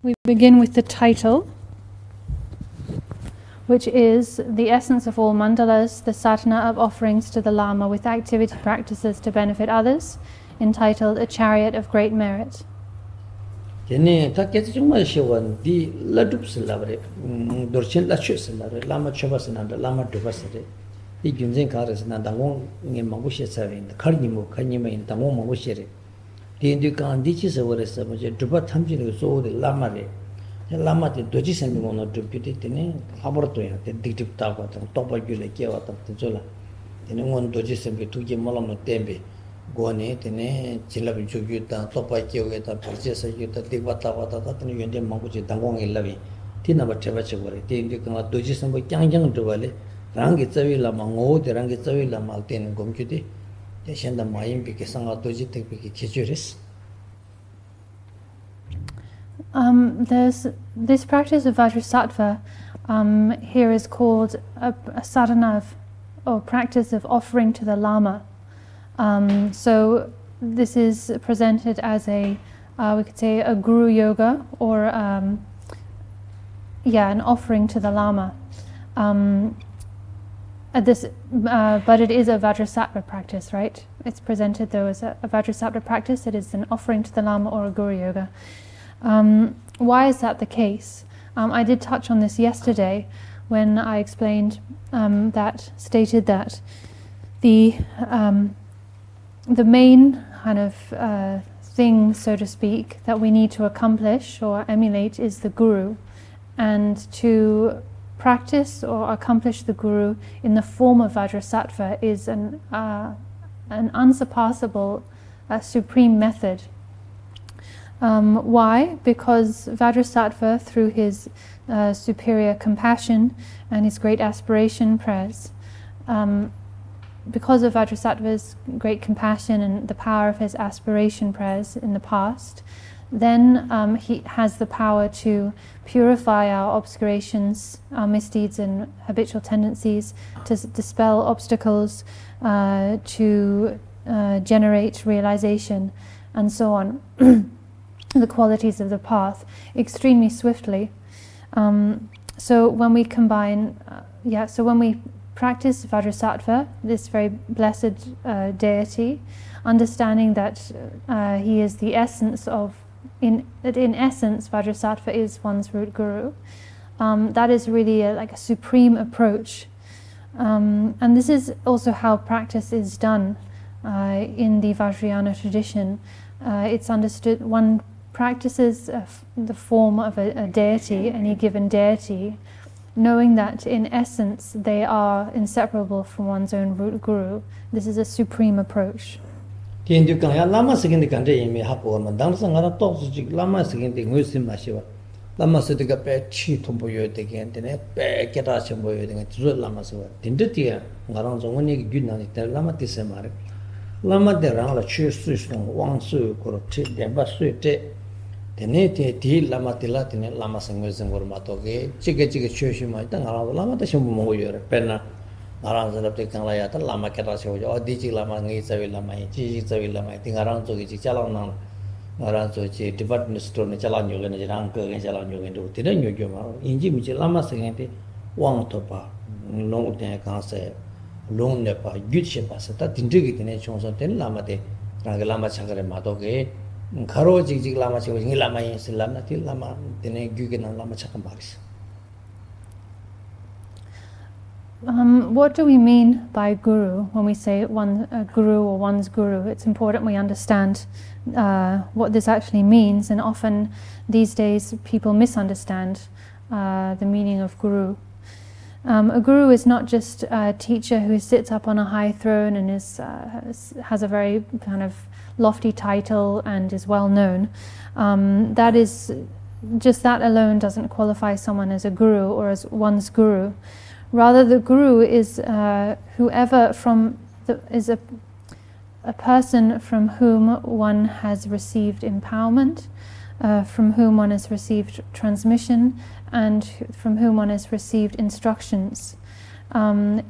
We begin with the title, which is The Essence of All Mandalas, the Sadhana of Offerings to the Lama with Activity Practices to Benefit Others, entitled A Chariot of Great Merit. Tene ta kete chungma shewan di ladup silabare dorchen la chu silabare lama chopa sinanda lama dupa sare di gyunzen kare sinanda ngong nge mangu she sare khar nimu khanyima in ta ngong mangu she re di ndi kan di chi se wore sa mo je dupa thamji le so de lama re lama de doji sen mo no dupi de tene habor to ya de dip ta ko ta topa gyule ke wa ta jola tene ngon doji sen be tuge molam no tembe Gone tene chilabi chugyu ta topa kyoge ta purchase yu ta digwa ta wata ta tene yende manguchi dangong ilabi tina ba theba chegore ti indi kanga doji sambo kyang dwale rangi chawi la mango de rangi chawi la malten gomkyu de te shenda mayim bi ke sanga doji tek bi ke khichuris. There's this practice of Vajrasattva here is called a sadhana or practice of offering to the Lama. So this is presented as we could say a guru yoga or an offering to the Lama. But it is a Vajrasattva practice, right? It's presented though as a Vajrasattva practice. It is an offering to the Lama or a guru yoga. Why is that the case? I did touch on this yesterday when I explained stated that the main kind of thing, so to speak, that we need to accomplish or emulate is the guru, and to practice or accomplish the guru in the form of Vajrasattva is an unsurpassable supreme method. Why? Because Vajrasattva, through his superior compassion and his great aspiration prayers, because of Vajrasattva's great compassion and the power of his aspiration prayers in the past, then he has the power to purify our obscurations, our misdeeds and habitual tendencies, to dispel obstacles, to generate realization, and so on, the qualities of the path, extremely swiftly. So when we practice Vajrasattva, this very blessed deity, understanding that he is the essence of, in essence, Vajrasattva is one's root guru. That is really like a supreme approach, and this is also how practice is done in the Vajrayana tradition. It's understood one practices the form of a deity, any given deity, knowing that in essence they are inseparable from one's own root guru. This is a supreme approach. Lama second country in me hapo ma dang sang ara tok su lama second ngui sim ma shiwa lama se de ga pe chi thombo yo de gen de ne pe keta chembo yo de ge lama se wa din de ti ngarang zong ni gi na ni de lama ti se ma re lama de rang la chi su su wang su ko ti de ba su te tene te ti lama tila tene lama sangwe zangor ma to ge chige chöshi ma ta ngara lama ta shimbu mo yo re penna ngara zalap te kangla ya ta lama keta se jo di chi lama ngi chawi lama chi chawi lama ti ngara zo gi chala na ngara zo chi department store ne chala nyu ne jang ke ge chala nyu ge do ti ne nyu gyo ma inji mi chi lama sangwe te wang to pa long te ka se long ne pa gyut she pa sa ta tin de gi ne chong so ten lama te rang lama chagare ma to ge Kharo jig lama chigo jingi lama yin si lama ti lama tene gyuge na lama chakam baris. What do we mean by guru when we say guru or one's guru? It's important we understand what this actually means, and often these days people misunderstand the meaning of guru. A guru is not just a teacher who sits up on a high throne and has a very kind of lofty title and is well known. That alone doesn't qualify someone as a guru or as one's guru. Rather, the guru is whoever is a person from whom one has received empowerment, from whom one has received transmission, and from whom one has received instructions. A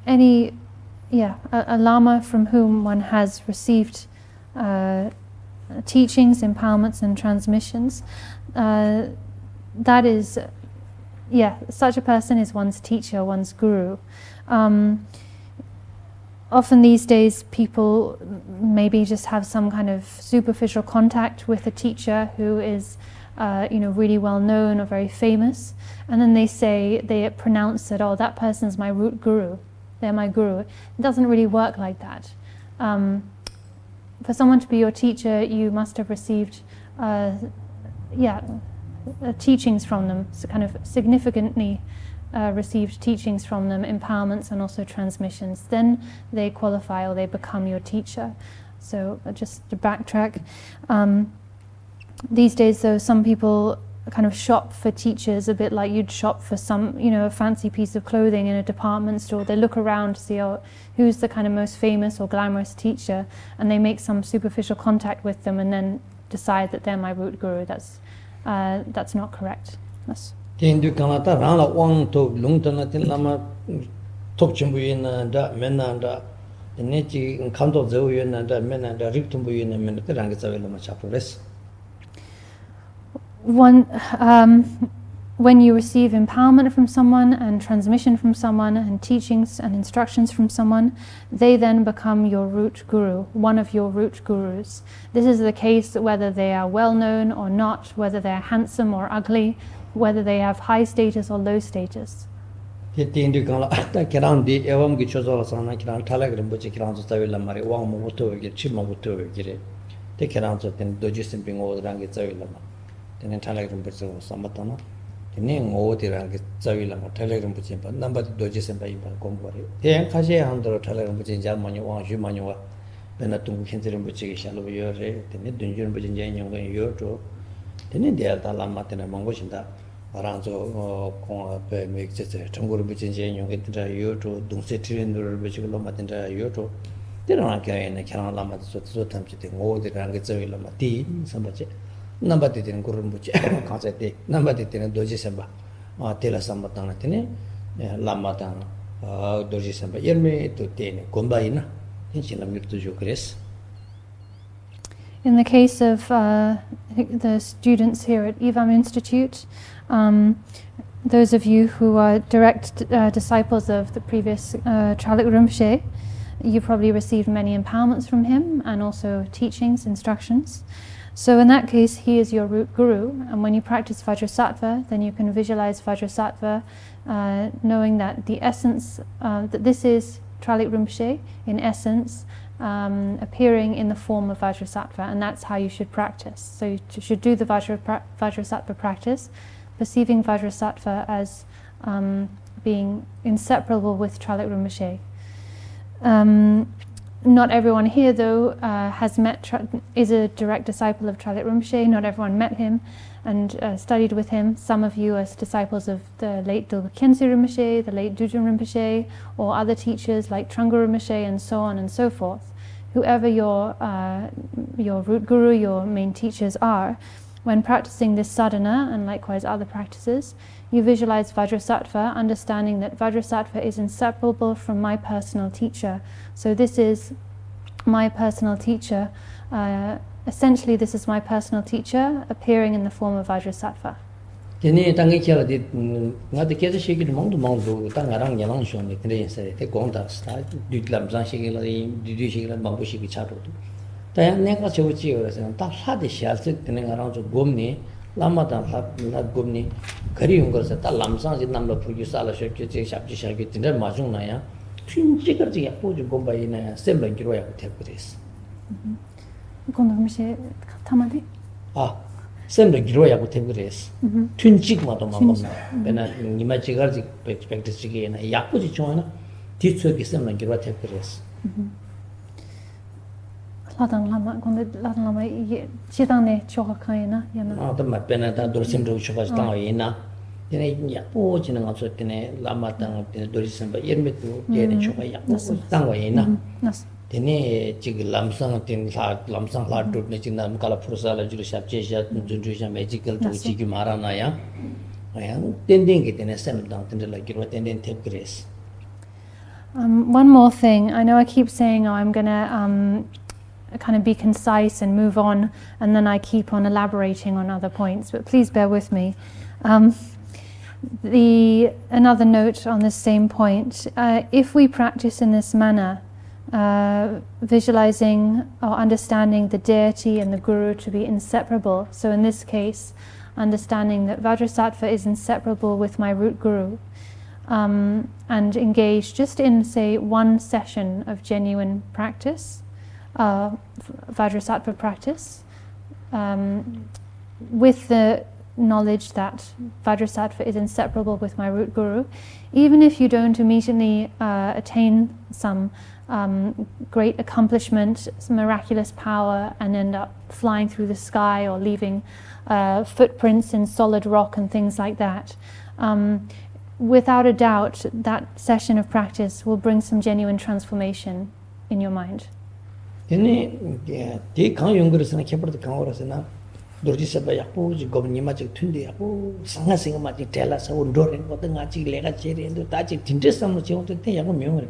lama from whom one has received teachings, empowerments and transmissions. that is, such a person is one's teacher, one's guru. Often these days people maybe just have some kind of superficial contact with a teacher who is really well known or very famous, and then they pronounce that, oh, that person's my root guru, they're my guru. It doesn't really work like that. For someone to be your teacher, you must have received teachings from them, so kind of significantly received teachings from them, empowerments and also transmissions. Then they qualify or they become your teacher. So just to backtrack, these days though, some people kind of shop for teachers a bit like you'd shop for some, a fancy piece of clothing in a department store. They look around to see who's the kind of most famous or glamorous teacher, and they make some superficial contact with them and then decide that they're my root guru. That's not correct. That's when you receive empowerment from someone and transmission from someone and teachings and instructions from someone, they then become your root guru, one of your root gurus. This is the case whether they are well known or not, whether they are handsome or ugly, whether they have high status or low status. Tene ngotirang zawila ma telegram buchin pa number Dorje Sempa iban gomgore ten khashe handro telegram buchin jar manyo wa ju manyo wa bena tungu khenzirim buchi shalo yo re tene dunjun buchin jan yong yo to tene dia ta Lama tene mango shinda arangzo kong pe mek che changgur buchin jan yong tene yo to dungse trin dur buchi lo ma tene yo to tene ka ene khan Lama so tamchi te ngotirang zawila ma ti sambache number ten kurumbuchi kansete number ten Dorje Sempa tela sambatana tene Lama tang Dorje Sempa yerme to tene gombaina tinchina mirtu jokres. In the case of the students here at E-Vam Institute, those of you who are direct disciples of the previous Chariot Rinpoche, you probably received many empowerments from him and also teachings, instructions. So in that case, he is your root guru, and when you practice Vajrasattva, then you can visualize Vajrasattva, knowing that the essence, that this is Chariot Rinpoche in essence, appearing in the form of Vajrasattva, and that's how you should practice. So you should do the Vajrasattva practice, perceiving Vajrasattva as being inseparable with Chariot Rinpoche. Not everyone here, though, is a direct disciple of Chariot Rinpoche. Not everyone met him and studied with him. Some of you are disciples of the late Dudjom Rinpoche, the late Dudjom Rinpoche, or other teachers like Trungpa Rinpoche, and so on and so forth. Whoever your root guru, your main teachers are, when practicing this sadhana, and likewise other practices, you visualize Vajrasattva, understanding that Vajrasattva is inseparable from my personal teacher. So this is my personal teacher. Essentially, this is my personal teacher appearing in the form of Vajrasattva. Lama dan la gomni kari yungor sa ta lamsang ji namla phugi sala shep che shabji shagi tindar majung na ya twinji kar ji ya puju gomba ina ya semla giro ya thep kres kondo mishe tamade semla giro ya thep kres twinji ma to ma bena nima jigar ji practice ji na ya puji chona ti chue ki semla giro thep kres Lama kondo Lama chitane choka kaina yana ma pena ta dorsim ro choka sta ina tene ya po jina ngso tene Lama tang tene Dorje Sempa yerme tu tene choka ya tang wa ina tene jig lamsang tin lamsang la tut ne jina kala phusa la juru shap che sha junju sha magical to jigi marana ya tending ki tene sem dang tene la giro tenden tep grace. One more thing, I know I keep saying I'm gonna kind of be concise and move on, and then I keep on elaborating on other points, but please bear with me. Another note on this same point, if we practice in this manner, visualizing or understanding the deity and the guru to be inseparable, so in this case, understanding that Vajrasattva is inseparable with my root guru, and engage just in, say, one session of genuine practice, Vajrasattva practice, with the knowledge that Vajrasattva is inseparable with my root guru, even if you don't immediately attain some great accomplishment, some miraculous power, and end up flying through the sky or leaving footprints in solid rock and things like that. Without a doubt, that session of practice will bring some genuine transformation in your mind. Dorje Sempa yapo gobni majik tunde yapo sanga singa majik tela sa undoren ko tanga chi lega cheri ndo ta chi tinte samno chi onte te yago myongre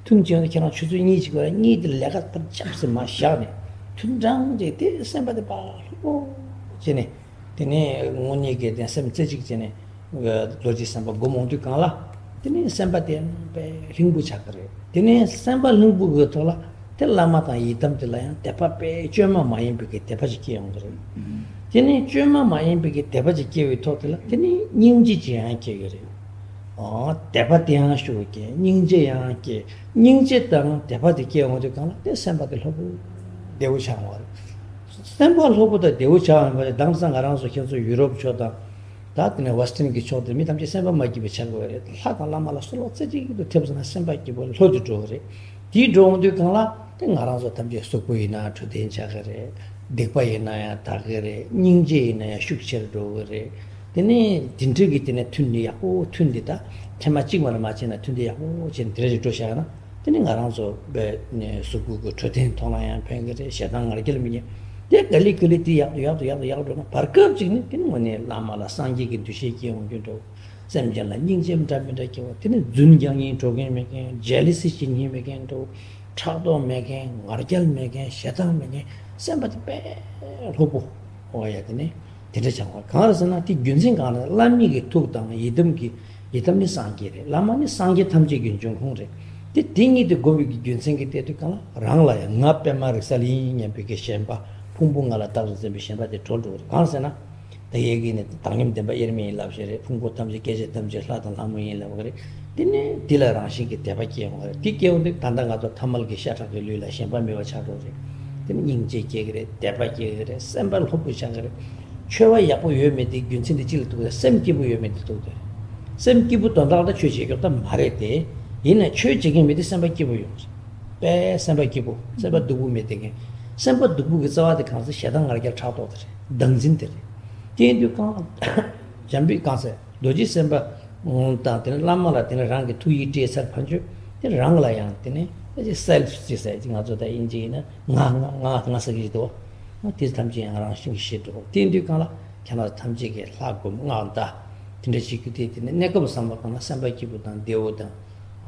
tun chi on kena chuzu ni chi go ni de lega tar chapse ma shane tun jang je te sempa de pa o jene tene ngoni ge de sem chejik jene Dorje Sempa gomong tu kala tene sempa de be lingbu chakre tene sempa lingbu go tola te lama ta idam te la te pa pe chema ma yin be te pa ji ki yongre tene chema ma yin be te pa ji ki wi totela tene ningji ji an ke gre te pa te an shu ke ningje ya ke ningje tang te pa de ki yongre kala te sempa de lobu dewu cha wa sempa lobu da dewu cha ma dang sang arang so kyo Europe choda da tene western ki choda mi tam ji sempa ma ki be cha go re la ta lama la so lo tse ji do te bza sempa ki bo lo jo re di dong de kala te ngaranzo tamje sokuina chuden chagare dekpaina ya tagare ningje na ya shukcher dogare tene dinjigi tene tunni ya o tundida temachi mana machina tundi ya o jen dreje doshana tene ngaranzo be ne soku go chuden tona ya pengere shedang argel mini de gali ti ya na parkar jini tene mone lama la sangi ki dushi ki on do semjala ningje mtamda ki tene zungyang yin jogen meken jealousy chin meken do 차도 매게 어결 매게 셔당 매게 샘바도 빼 로보 오야 되네 되잖아 가르스나 디 균생 가는 람미게 툭당 이듬니 상게래 라마니 상게 탐지 균중 홍래 디 딩이도 고비 균생게 때도 가나 랑라야 나빼 마르 살리냐 베게 셴바 풍풍가라 따르세 비셴바데 톨도 가르스나 대 얘기는 당임 때 이름이 랍셔래 풍고 탐지 계제 탐지 라단 라무이 라그래 tene dilara shingi teba kiyo ngare ti kiyo de tanda ga to thamal ge shata ge lula shempa mewa chado re tene ningje ke gre teba ke gre sembal hopu changare chwa yapo yo me de gyunsin de chil tu sem ki bu yo me de tu de sem ki bu ton da chwe che ge ta mare de ina chwe che ge me de semba ki bu yo pe semba ki bu semba du bu me de ge semba du bu ge zawa de kan se shadang ga ge chado de dangjin de ti du ka jambi ka se doji semba ta tene lama la tene rang tu yi te sar phanju te rang la yang tene je self ji sai ji nga zo da in ji na nga sa gi do ma ti tam ji yang rang shin shi do tin du ka la kana tam ji ge la go nga da tene ji ki te tene ne ko sam ba kana sam ba ki bu dan de o da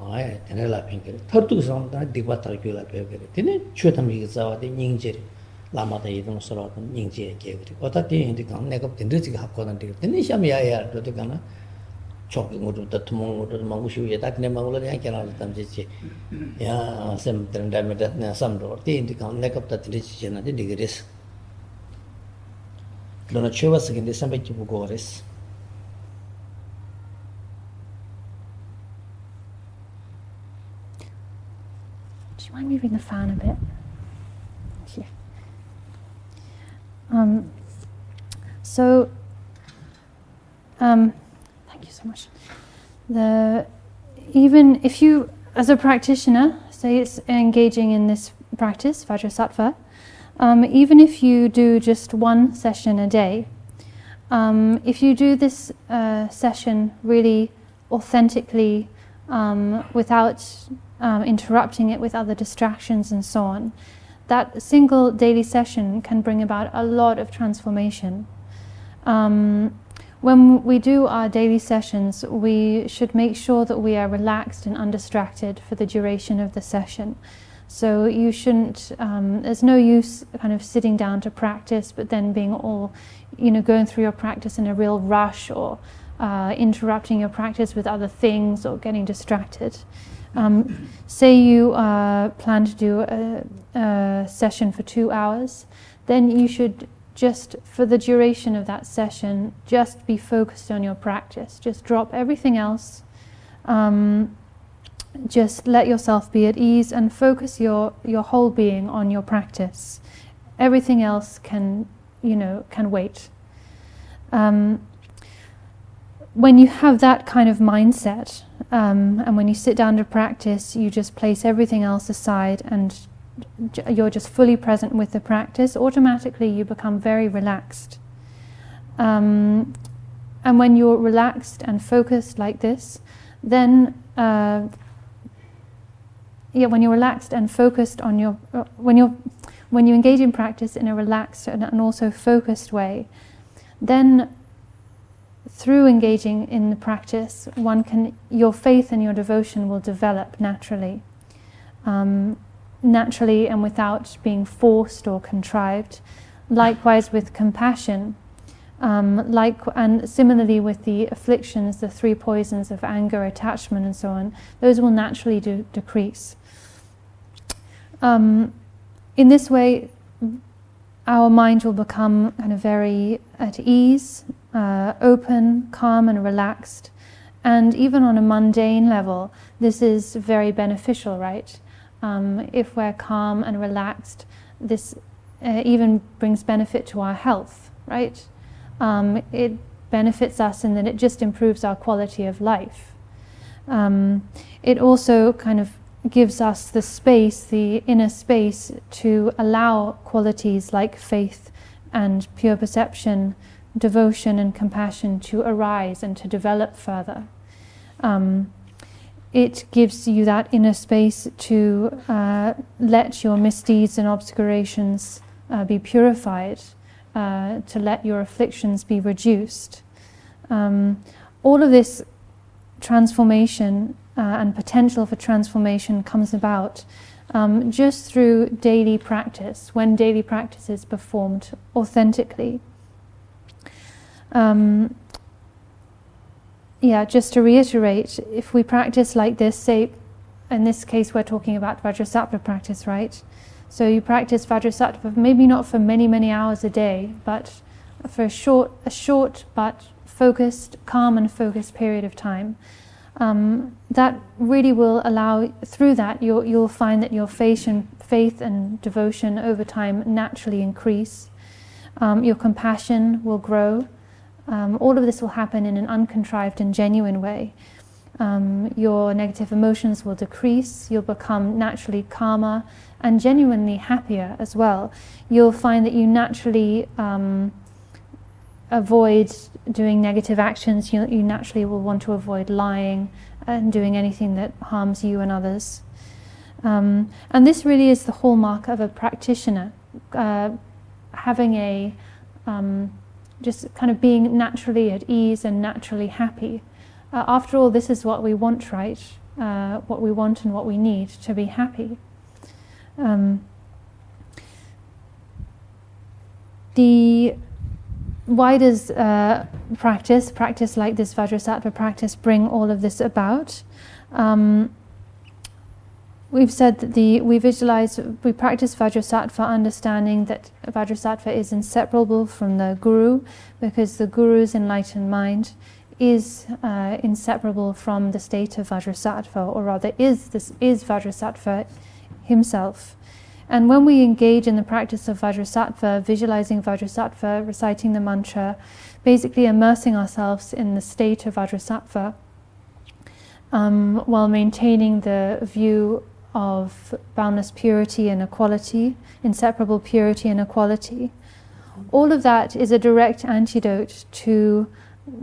ai tene la pin ge thar tu sam da de ba tar ki la pe ge tene chue tam ji za wa de ning je lama da yi dong so la ning je ge ge o ta ti ndi ka ne ko tin de ji ha ko dan de tene sham ya ya do de kana choki ngudu da tumo ngudu mangu shu ye tak ne mangu la ya kera tam je che ya sem trenda me da na sam do ti indi kan ne kap ta tri che na de digres dona cheva se de sam ki bu gores do you mind moving the fan a bit? Yeah. So thank you so much. Even if you, as a practitioner, say it's engaging in this practice, Vajrasattva, even if you do just one session a day, if you do this session really authentically, without interrupting it with other distractions and so on, that single daily session can bring about a lot of transformation. When we do our daily sessions, we should make sure that we are relaxed and undistracted for the duration of the session. So you shouldn't, there's no use kind of sitting down to practice but then being all, going through your practice in a real rush, or interrupting your practice with other things or getting distracted. Say you plan to do a session for 2 hours, then you should just, for the duration of that session, just be focused on your practice. Just drop everything else. Just let yourself be at ease and focus your whole being on your practice. Everything else can wait. When you have that kind of mindset, and when you sit down to practice, you just place everything else aside and you're just fully present with the practice, automatically you become very relaxed. And when you're relaxed and focused like this, then when you're relaxed and focused on your when you engage in practice in a relaxed and also focused way, then through engaging in the practice, your faith and your devotion will develop naturally. Naturally and without being forced or contrived. Likewise with compassion, and similarly with the afflictions, the 3 poisons of anger, attachment and so on, those will naturally decrease. In this way, our mind will become kind of very at ease, open, calm and relaxed. And even on a mundane level, this is very beneficial, right? If we're calm and relaxed, this even brings benefit to our health, right? It benefits us in that it just improves our quality of life. It also kind of gives us the space, the inner space, to allow qualities like faith and pure perception, devotion and compassion to arise and to develop further. It gives you that inner space to let your misdeeds and obscurations be purified, to let your afflictions be reduced. All of this transformation and potential for transformation comes about just through daily practice, when daily practice is performed authentically. Just to reiterate, if we practice like this, say, in this case we're talking about Vajrasattva practice, right? So you practice Vajrasattva, maybe not for many, many hours a day, but for a short but focused, calm and focused period of time. That really will allow, through that, you'll find that your faith and devotion over time naturally increase. Your compassion will grow. All of this will happen in an uncontrived and genuine way. Your negative emotions will decrease. You'll become naturally calmer and genuinely happier as well. You'll find that you naturally avoid doing negative actions. You naturally will want to avoid lying and doing anything that harms you and others. And this really is the hallmark of a practitioner, having a just kind of being naturally at ease and naturally happy. After all, this is what we want, right? What we want and what we need to be happy. Why does practice like this Vajrasattva practice bring all of this about? We've said that we practice Vajrasattva understanding that Vajrasattva is inseparable from the Guru, because the Guru's enlightened mind is inseparable from the state of Vajrasattva, or rather is Vajrasattva himself. And when we engage in the practice of Vajrasattva, visualizing Vajrasattva, reciting the mantra, basically immersing ourselves in the state of Vajrasattva, while maintaining the view of boundless purity and equality, inseparable purity and equality, all of that is a direct antidote to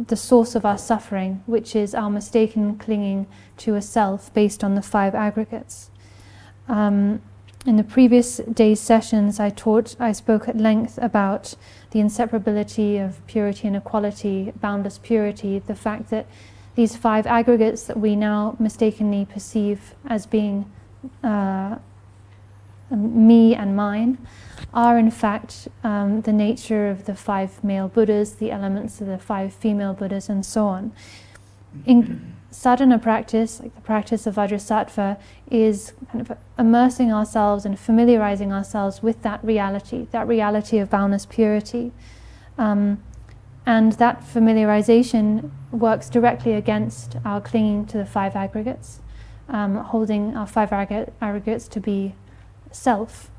the source of our suffering, which is our mistaken clinging to a self based on the 5 aggregates. In the previous day's sessions, I spoke at length about the inseparability of purity and equality, boundless purity, the fact that these 5 aggregates that we now mistakenly perceive as being me and mine, are in fact the nature of the 5 male Buddhas, the elements of the 5 female Buddhas, and so on. In sadhana practice, like the practice of Vajrasattva, is kind of immersing ourselves and familiarizing ourselves with that reality of boundless purity. And that familiarization works directly against our clinging to the 5 aggregates, holding our 5 aggregates to be self.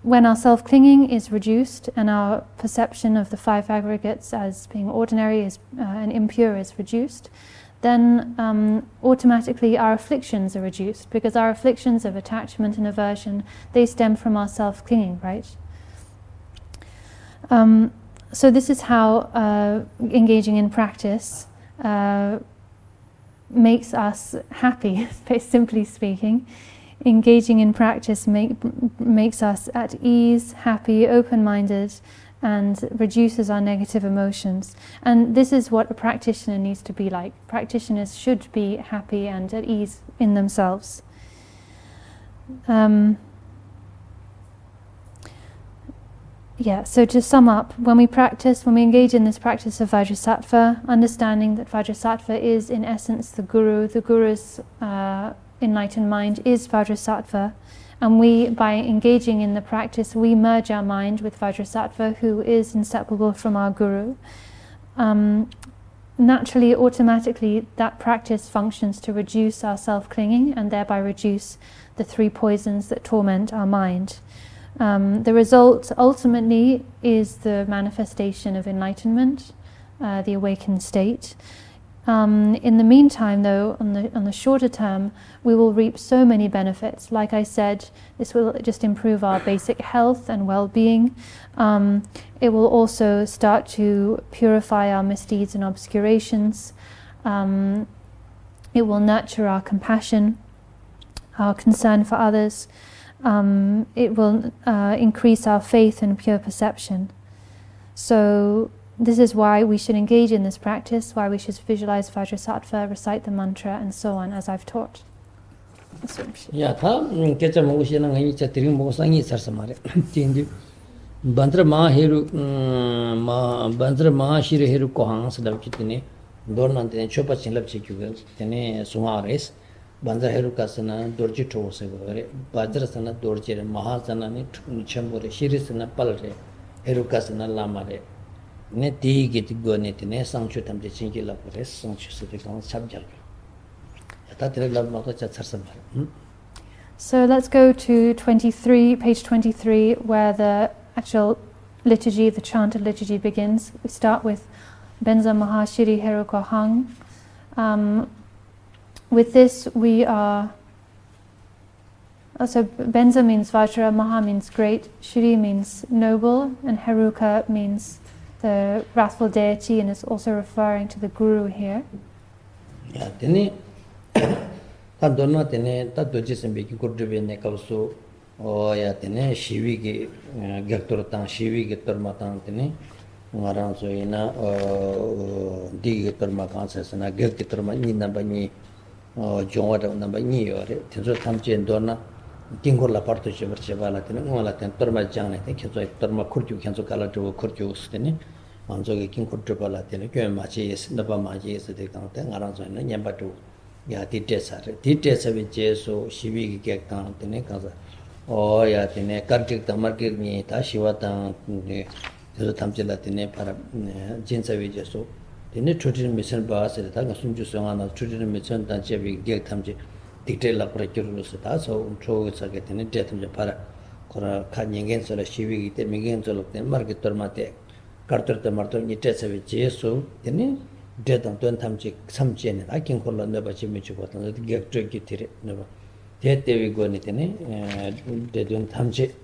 When our self-clinging is reduced and our perception of the 5 aggregates as being ordinary and impure is reduced, then automatically our afflictions are reduced, because our afflictions of attachment and aversion, they stem from our self-clinging, right? So this is how engaging in practice makes us happy, simply speaking. Engaging in practice makes us at ease, happy, open-minded, and reduces our negative emotions. And this is what a practitioner needs to be like. Practitioners should be happy and at ease in themselves. So to sum up, when we engage in this practice of Vajrasattva, understanding that Vajrasattva is in essence the Guru's enlightened mind is Vajrasattva, and by engaging in the practice, we merge our mind with Vajrasattva, who is inseparable from our Guru. Naturally, automatically, that practice functions to reduce our self-clinging and thereby reduce the 3 poisons that torment our mind. The result ultimately is the manifestation of enlightenment, the awakened state. In the meantime, though, on the shorter term, we will reap so many benefits. Like I said, this will just improve our basic health and well-being. It will also start to purify our misdeeds and obscurations. It will nurture our compassion, our concern for others. It will increase our faith and pure perception. So this is why we should engage in this practice, why we should visualize Vajrasattva, recite the mantra, and so on, as I've taught. Bandra Herukasana, Dorje Vajrasana, Dorje, Mahasana, Chambore, Shirisana, Palare, Herukasana, Lama. Neti get go net in a sanctuary, the Chingila Pores, sanctuary subject. So let's go to page 23, where the actual liturgy, the chanted liturgy begins. We start with Benza Mahashiri Herukohang. With this, we are. So Benza means Vajra, Maha means great, Shri means noble, and Heruka means the wrathful deity, and is also referring to the Guru here. Yeah, then Tandona tene Dudjom Sempa Gurdube Nekausu, or Yatene, Shivigi, Gaktortan, Shivigi Tormatan tene, Maransoina, Digitormakansas, and a Gaktormani Nabani, or John Nabani, or Tenzo Tamji and Donna. Kingola parto chevala tene ngola ten torma jana te khezo torma khurju khenzo kala to khurju stene manzo ge king khurju bala tene kyo ma chi yes naba ma chi yes de kan te ngaran so ne nyamba to ya ti te sa be je so shivi ge kan tene ka sa o ya tene kartik tamar ge ni ta shiva ta ne zo tamjela tene para jinsa be je so tene chotin mission ba se ta ga sunju so ngana chotin mission ta je be ge tamje Dictate la procurus, so chose a getting a death of the para, Cora Kanyangens or a Shivi, the Migans of the market tormate, Carter the Martin, Nitesa, Jesu, then death of 20 times some gen, I can call on the Bachimichu, but not get tricky, never. Yet they will go in it, they don't tamje.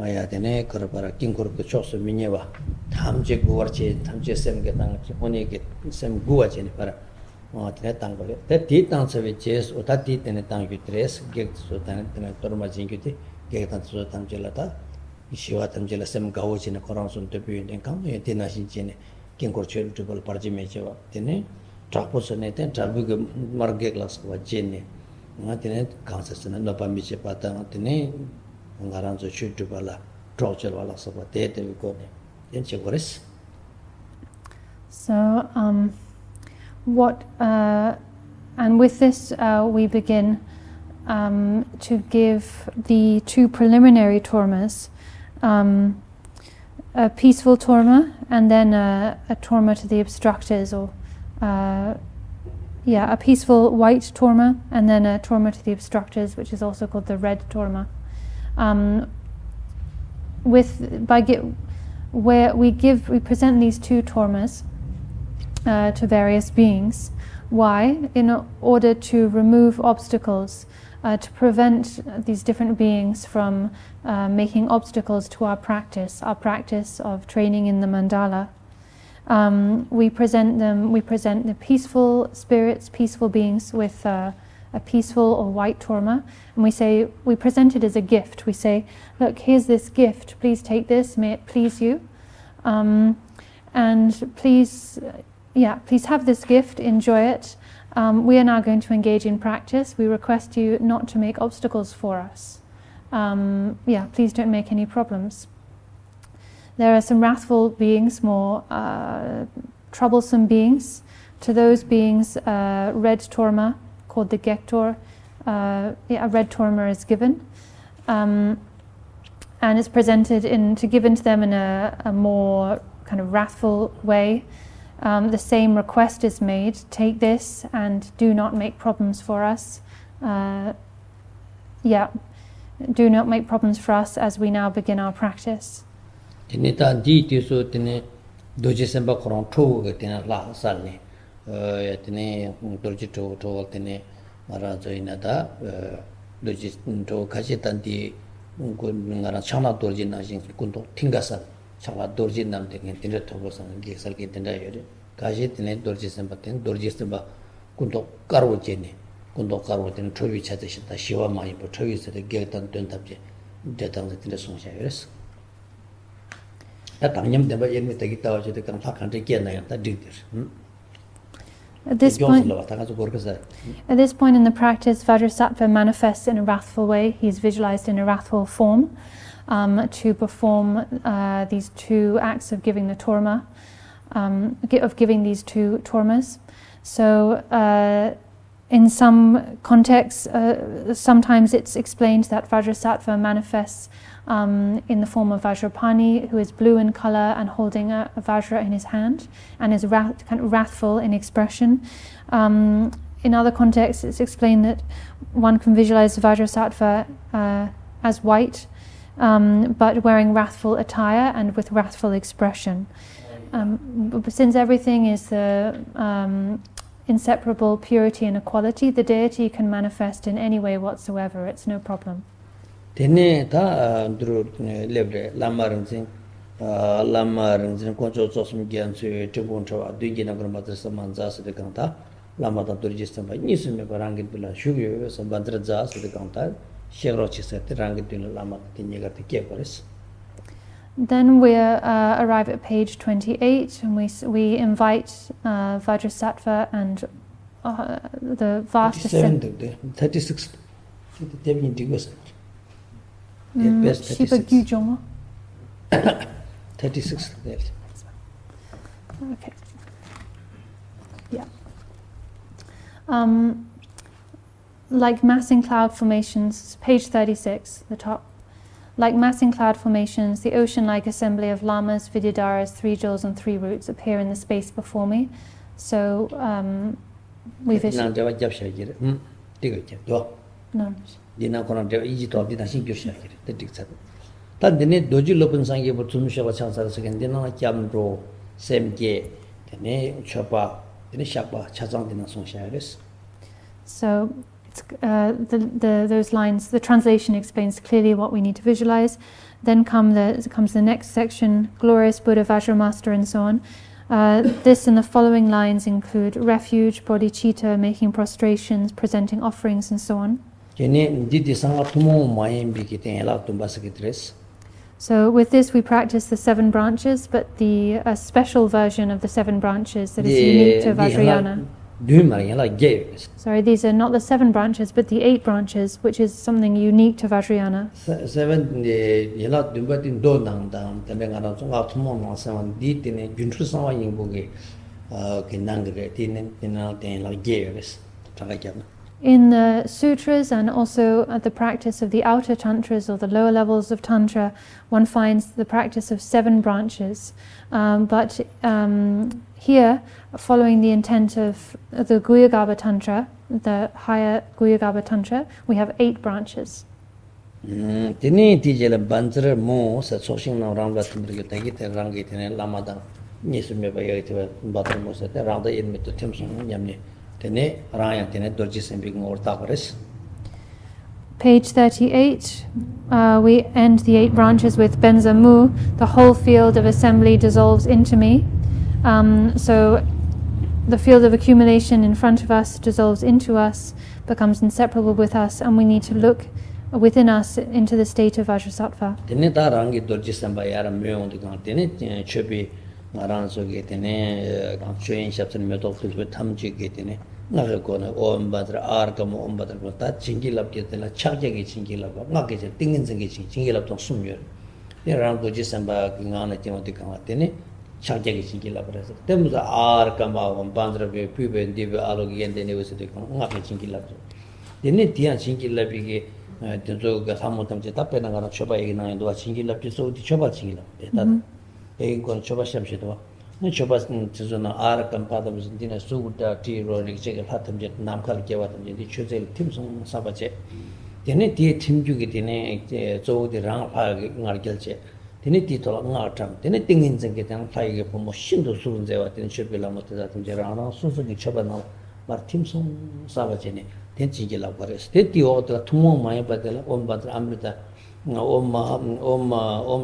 I had an egg or a king or the chos of Mineva, Tamje Guarche, Tamje Sem get only get some Guach para. That did answer with chess or that did any time you trace, get so than Torma Jinguti, get on so Tamgelata, Shiva Tamgela Sem Gauch in a Coranson to be in come, a Tinashin, King or charitable Parjimejava, Tene, Trapos and Trabu Margeglas or Jenny, ngati concept na no pamiche pata ngati ngaranzo chutu bala trochel wala soba te ko ne yenche gores. So what and with this we begin to give the two preliminary tormas, a peaceful torma and then a torma to the obstructors, or a peaceful white torma and then a torma to the obstructors, which is also called the red torma. We present these two tormas to various beings. Why? In order to remove obstacles, to prevent these different beings from making obstacles to our practice of training in the mandala. We present the peaceful spirits, peaceful beings with a peaceful or white torma, and we present it as a gift. We say, look, here's this gift, please take this, may it please you, and please have this gift, enjoy it. We are now going to engage in practice. We request you not to make obstacles for us. Please don't make any problems. There are some wrathful beings, more troublesome beings. To those beings, red torma, called the Gektor, a red torma is given. And it's presented given to them in a more kind of wrathful way. The same request is made, take this and do not make problems for us. Do not make problems for us as we now begin our practice. Dorje Sempa korong chopa tene la salni, tene Dorje chopa tene marazo inada Dorje chopa kashi tanti ngara chana Dorje na jing kunto tingasal. Chapa Dorje nam tene tene chopa sang gesal ke tene yore. Kashi tene Dorje Sempa tene Dorje Sempa kunto karwo jene, kunto karwo tene chopi chate shita shiva mayi po chopi sate getan tuen tabje detang tene songsha yores. At this point in the practice, Vajrasattva manifests in a wrathful way. He is visualized in a wrathful form to perform these two acts of giving the torma, of giving these two tormas. So, in some contexts, sometimes it's explained that Vajrasattva manifests in the form of Vajrapani, who is blue in color and holding a Vajra in his hand, and is kind of wrathful in expression. In other contexts, it's explained that one can visualize Vajrasattva as white, but wearing wrathful attire and with wrathful expression. Since everything is the inseparable purity and equality, the deity can manifest in any way whatsoever. It's no problem. Tene ta dru lebre Lama rinzin koncho chosum gyan su tibun chawa dugi na gurma dresa manza se de kanta Lama ta Dorje Sempa nisu me barangit bila shugyo so bandra za se de kanta shegro chi se te rangit bila Lama te nyega te ke pares. Then we arrive at page 28, and we invite Vajrasattva and the vast 36 Dudjom. 36 Okay. Yeah. Like massing cloud formations, page 36, the top. Like massing cloud formations, the ocean-like assembly of lamas, vidyadharas, 3 jewels and 3 roots appear in the space before me. So we vision. No. Dina kono de iji to dina shin kyo sha kire te dik sa ta dine doji lopun sangye bo tunu sha ba chang sa sa gen dina na kyam ro semge dine chopa dine shapa chazang dina song sha res. So it's, those lines, the translation explains clearly what we need to visualize. Then comes the next section, glorious Buddha, Vajramaster, and so on. This and the following lines include refuge, bodhicitta, making prostrations, presenting offerings, and so on. So with this we practice the 7 branches, but a special version of the 7 branches that is unique to Vajrayana. Sorry, these are not the 7 branches, but the 8 branches, which is something unique to Vajrayana. 7 yela dumbatin do nang dam tenga na zonga tumo ma san di tine junchu sawa yingboge ke nangre tine tina ten la geves tagakyana. In the sutras and also at the practice of the outer tantras or the lower levels of tantra, one finds the practice of 7 branches. But here, following the intent of the Guyagarbha Tantra, the higher Guyagarbha Tantra, we have 8 branches. Tini tijela banzra mo sa soshing na ramla timbrige tagi te rangi tene lama da nisume ba yete batra mo sa te rada in mit temson nyamne tene raya tene dorje sembi ngorta pares. Page 38, we end the 8 branches with Benza Mu, the whole field of assembly dissolves into me. So the field of accumulation in front of us dissolves into us, becomes inseparable with us, and we need to look within us into the state of Vajrasattva. Tene ta rangi dorje semba yara myo de kan tene chopi ngaran so ge tene kan choyin shapsen meto khizwe thamji ge tene naga kona om badra arkam om badra ta chingilap ke tela chagje ge chingilap nga ge tingin zeng ge chingilap tong sumyo ne ran dorje semba ngana temo de kan tene chagje ge chingilap res temuza arkam om bandra be pube ndibe alogi yende ne wese de kan nga ge chingilap dene tian chingilap ge denzoga samotamje tapena gana chopa egina ndo chingilap je so di chopa chingilap eta e kon chopa shamshidwa ne chopa tsuzuna arkam padam dina suguta ti ro ri je hatam je namkhal ke watam je di chozel timsung sabache dene ti timjugi dene zo di rang pha ngar gelche dene ti to ngar tam dene tingin jenge tang phai ge pomo shindu surun je wa dene chopila mot da tam je rang sunsu gi chopa na mar timsung sabache ne den chingilap pares te ti o da tumo mai badala om badra amrita om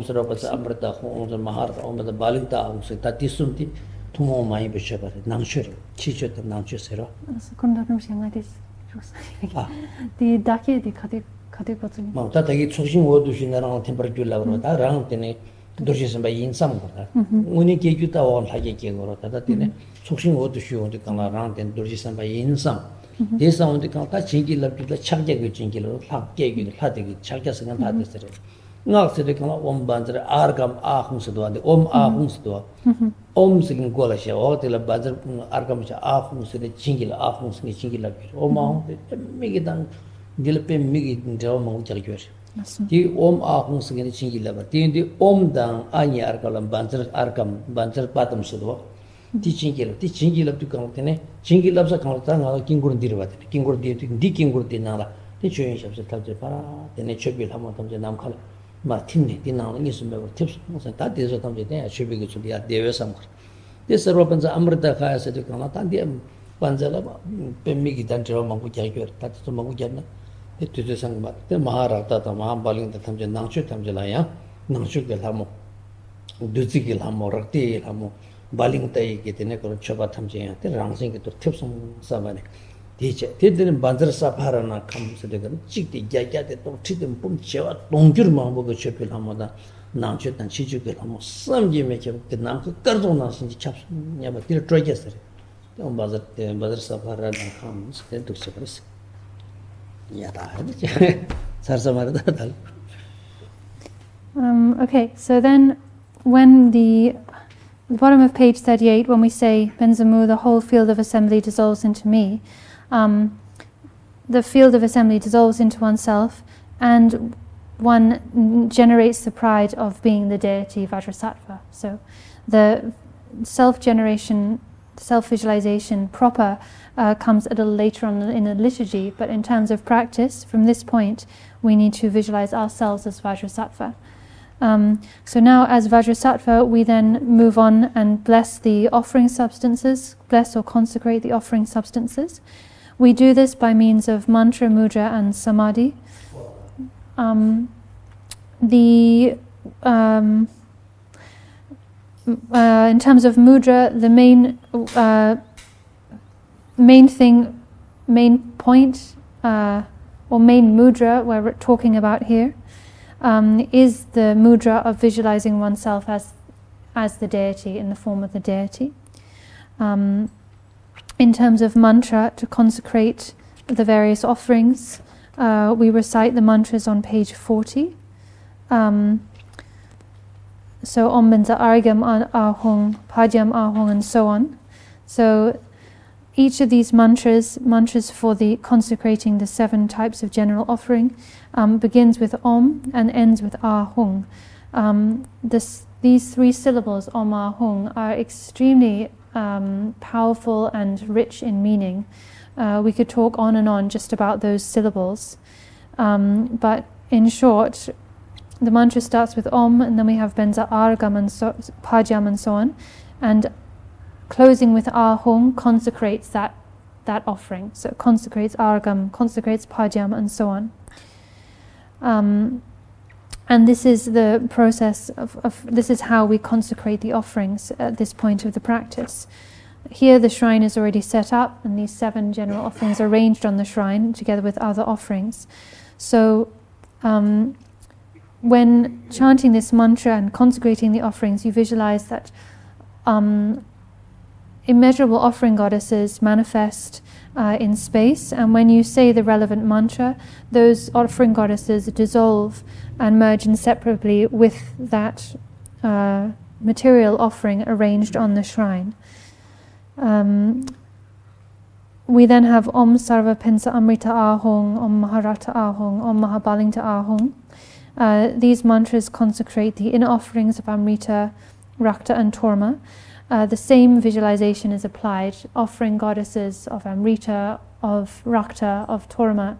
sarabasa amrita om mahar om da balinta om se tatisumti tumo mai bishaba nangshur chicho ta nangshusero sekonda no shangadis di dake di kade kotsuni ma ta tagi chokshin odu shinarang temperature la ta rang tene dorje samba insam ko uni ke juta on hage ke goro ta tene chokshin odu shu de kala rang ten dorje samba insam This on the Kanta Chingi love to the Chagja Chingi, Hake, Hatig, Chagas and Hadistre. Not to the Kala Om Bandra, Argam Ahumsdo, the Om Ahumsdo, Om Singing Golasha, or the Bazar Argam Ahums, the Chingil Ahums, the Chingil Oma, make it done, Dilpe Migi in the Om Jaguar. The Om Ahums and the Chingi lover, the Om down Anya Argalam Banzer Argam, Banzer Patam Sudo. Teaching up to Contene, Chingil of the Contana, Kingur Dirvat, Kingur di Kingur Dinala, the change of the Tajapara, the nature will have on the Namkala, Martini, Dinal, and some tips, and that is what I'm saying. I should be good to be at the some. This opens the Amrita Kaya said to Kanatan, Panzala, Pemigi Dantro Manguja, that's the Mangujana, the Tusan, the Maharata, Mahambaling, the Tamjan Nangshu, Tamjalaya, Nangshu Hamo, Duzikil Hamo, Rakti Hamo. Baling tai ke tene ko choba thamje te rangsing ke to thipsum sabane diche te den banjar saphara na kham se de gan chik ti gya gya te to thidem pum chewa tongjur ma bo ke chepil hamoda nam che tan chi ju ke hamo samje me ke te nam ko karzo na sin chap nya ba tir troje sare te on banjar saphara na kham se to se pres ya da hai sar samar da dal. Okay, so then when the bottom of page 38, when we say Benzamu, the whole field of assembly dissolves into me, the field of assembly dissolves into oneself, and one generates the pride of being the deity Vajrasattva. So the self-generation, self-visualization proper comes a little later on in the liturgy, but in terms of practice, from this point, we need to visualize ourselves as Vajrasattva. So now as Vajrasattva, we then move on and bless the offering substances, bless or consecrate the offering substances. We do this by means of mantra, mudra and samadhi. In terms of mudra, the main point or main mudra we're talking about here is the mudra of visualizing oneself as the deity, in the form of the deity. in terms of mantra to consecrate the various offerings, we recite the mantras on page 40. So Om Benza Argam Ahung, Pajam Ahung, and so on. So each of these mantras for the consecrating the 7 types of general offering, begins with Om and ends with Ahung. These 3 syllables, Om Ahung, are extremely powerful and rich in meaning. We could talk on and on just about those syllables. But in short, the mantra starts with Om, and then we have Benza Argam and Pajam and so on. And closing with Ahung consecrates that offering. So it consecrates Argam, consecrates Pajam, and so on. And this is the process this is how we consecrate the offerings at this point of the practice. Here the shrine is already set up, and these 7 general offerings are arranged on the shrine together with other offerings. So when chanting this mantra and consecrating the offerings, you visualize that immeasurable offering goddesses manifest in space, and when you say the relevant mantra, those offering goddesses dissolve and merge inseparably with that material offering arranged on the shrine. We then have Om Sarva Pensa Amrita Ahung, Om Maharata Ahung, Om Mahabalingta Ahung. These mantras consecrate the inner offerings of Amrita, Rakta, and Torma. The same visualization is applied. Offering goddesses of Amrita, of Rakta, of Torma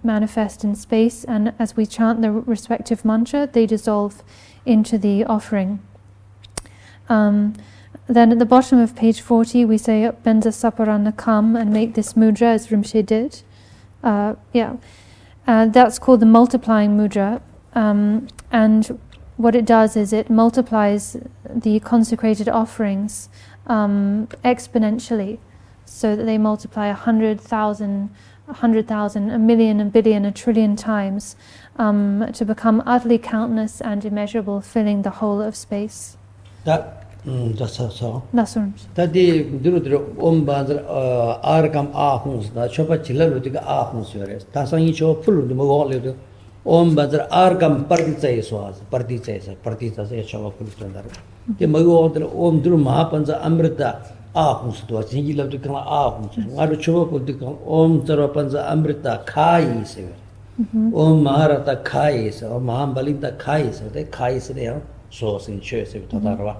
manifest in space, and as we chant the respective mantra, they dissolve into the offering. Then at the bottom of page 40, we say Benza Saparana Kam and make this mudra as Rinpoche did. That's called the multiplying mudra, and what it does is it multiplies the consecrated offerings exponentially, so that they multiply 100,000, 100,000, a million, a billion, a trillion times to become utterly countless and immeasurable, filling the whole of space. That's so. That's right. That the Om Bazar Arkam Ahungs, the Chopa Chilalutica Ahuns, Tasangi Cho full of the Mogol. Om Bazar Arkam Partizas was Partizas, Chopa Pulstandar. The Mogol, the Om Drumapanza Amrita Ahuns, to a singular to come Ahuns, Madu Chopa Pultical, Om Tarapanza Amrita Kai, Om Maharata Kai, or Mahambalinta Kai, so the Kai is there, source in church of Tatarva.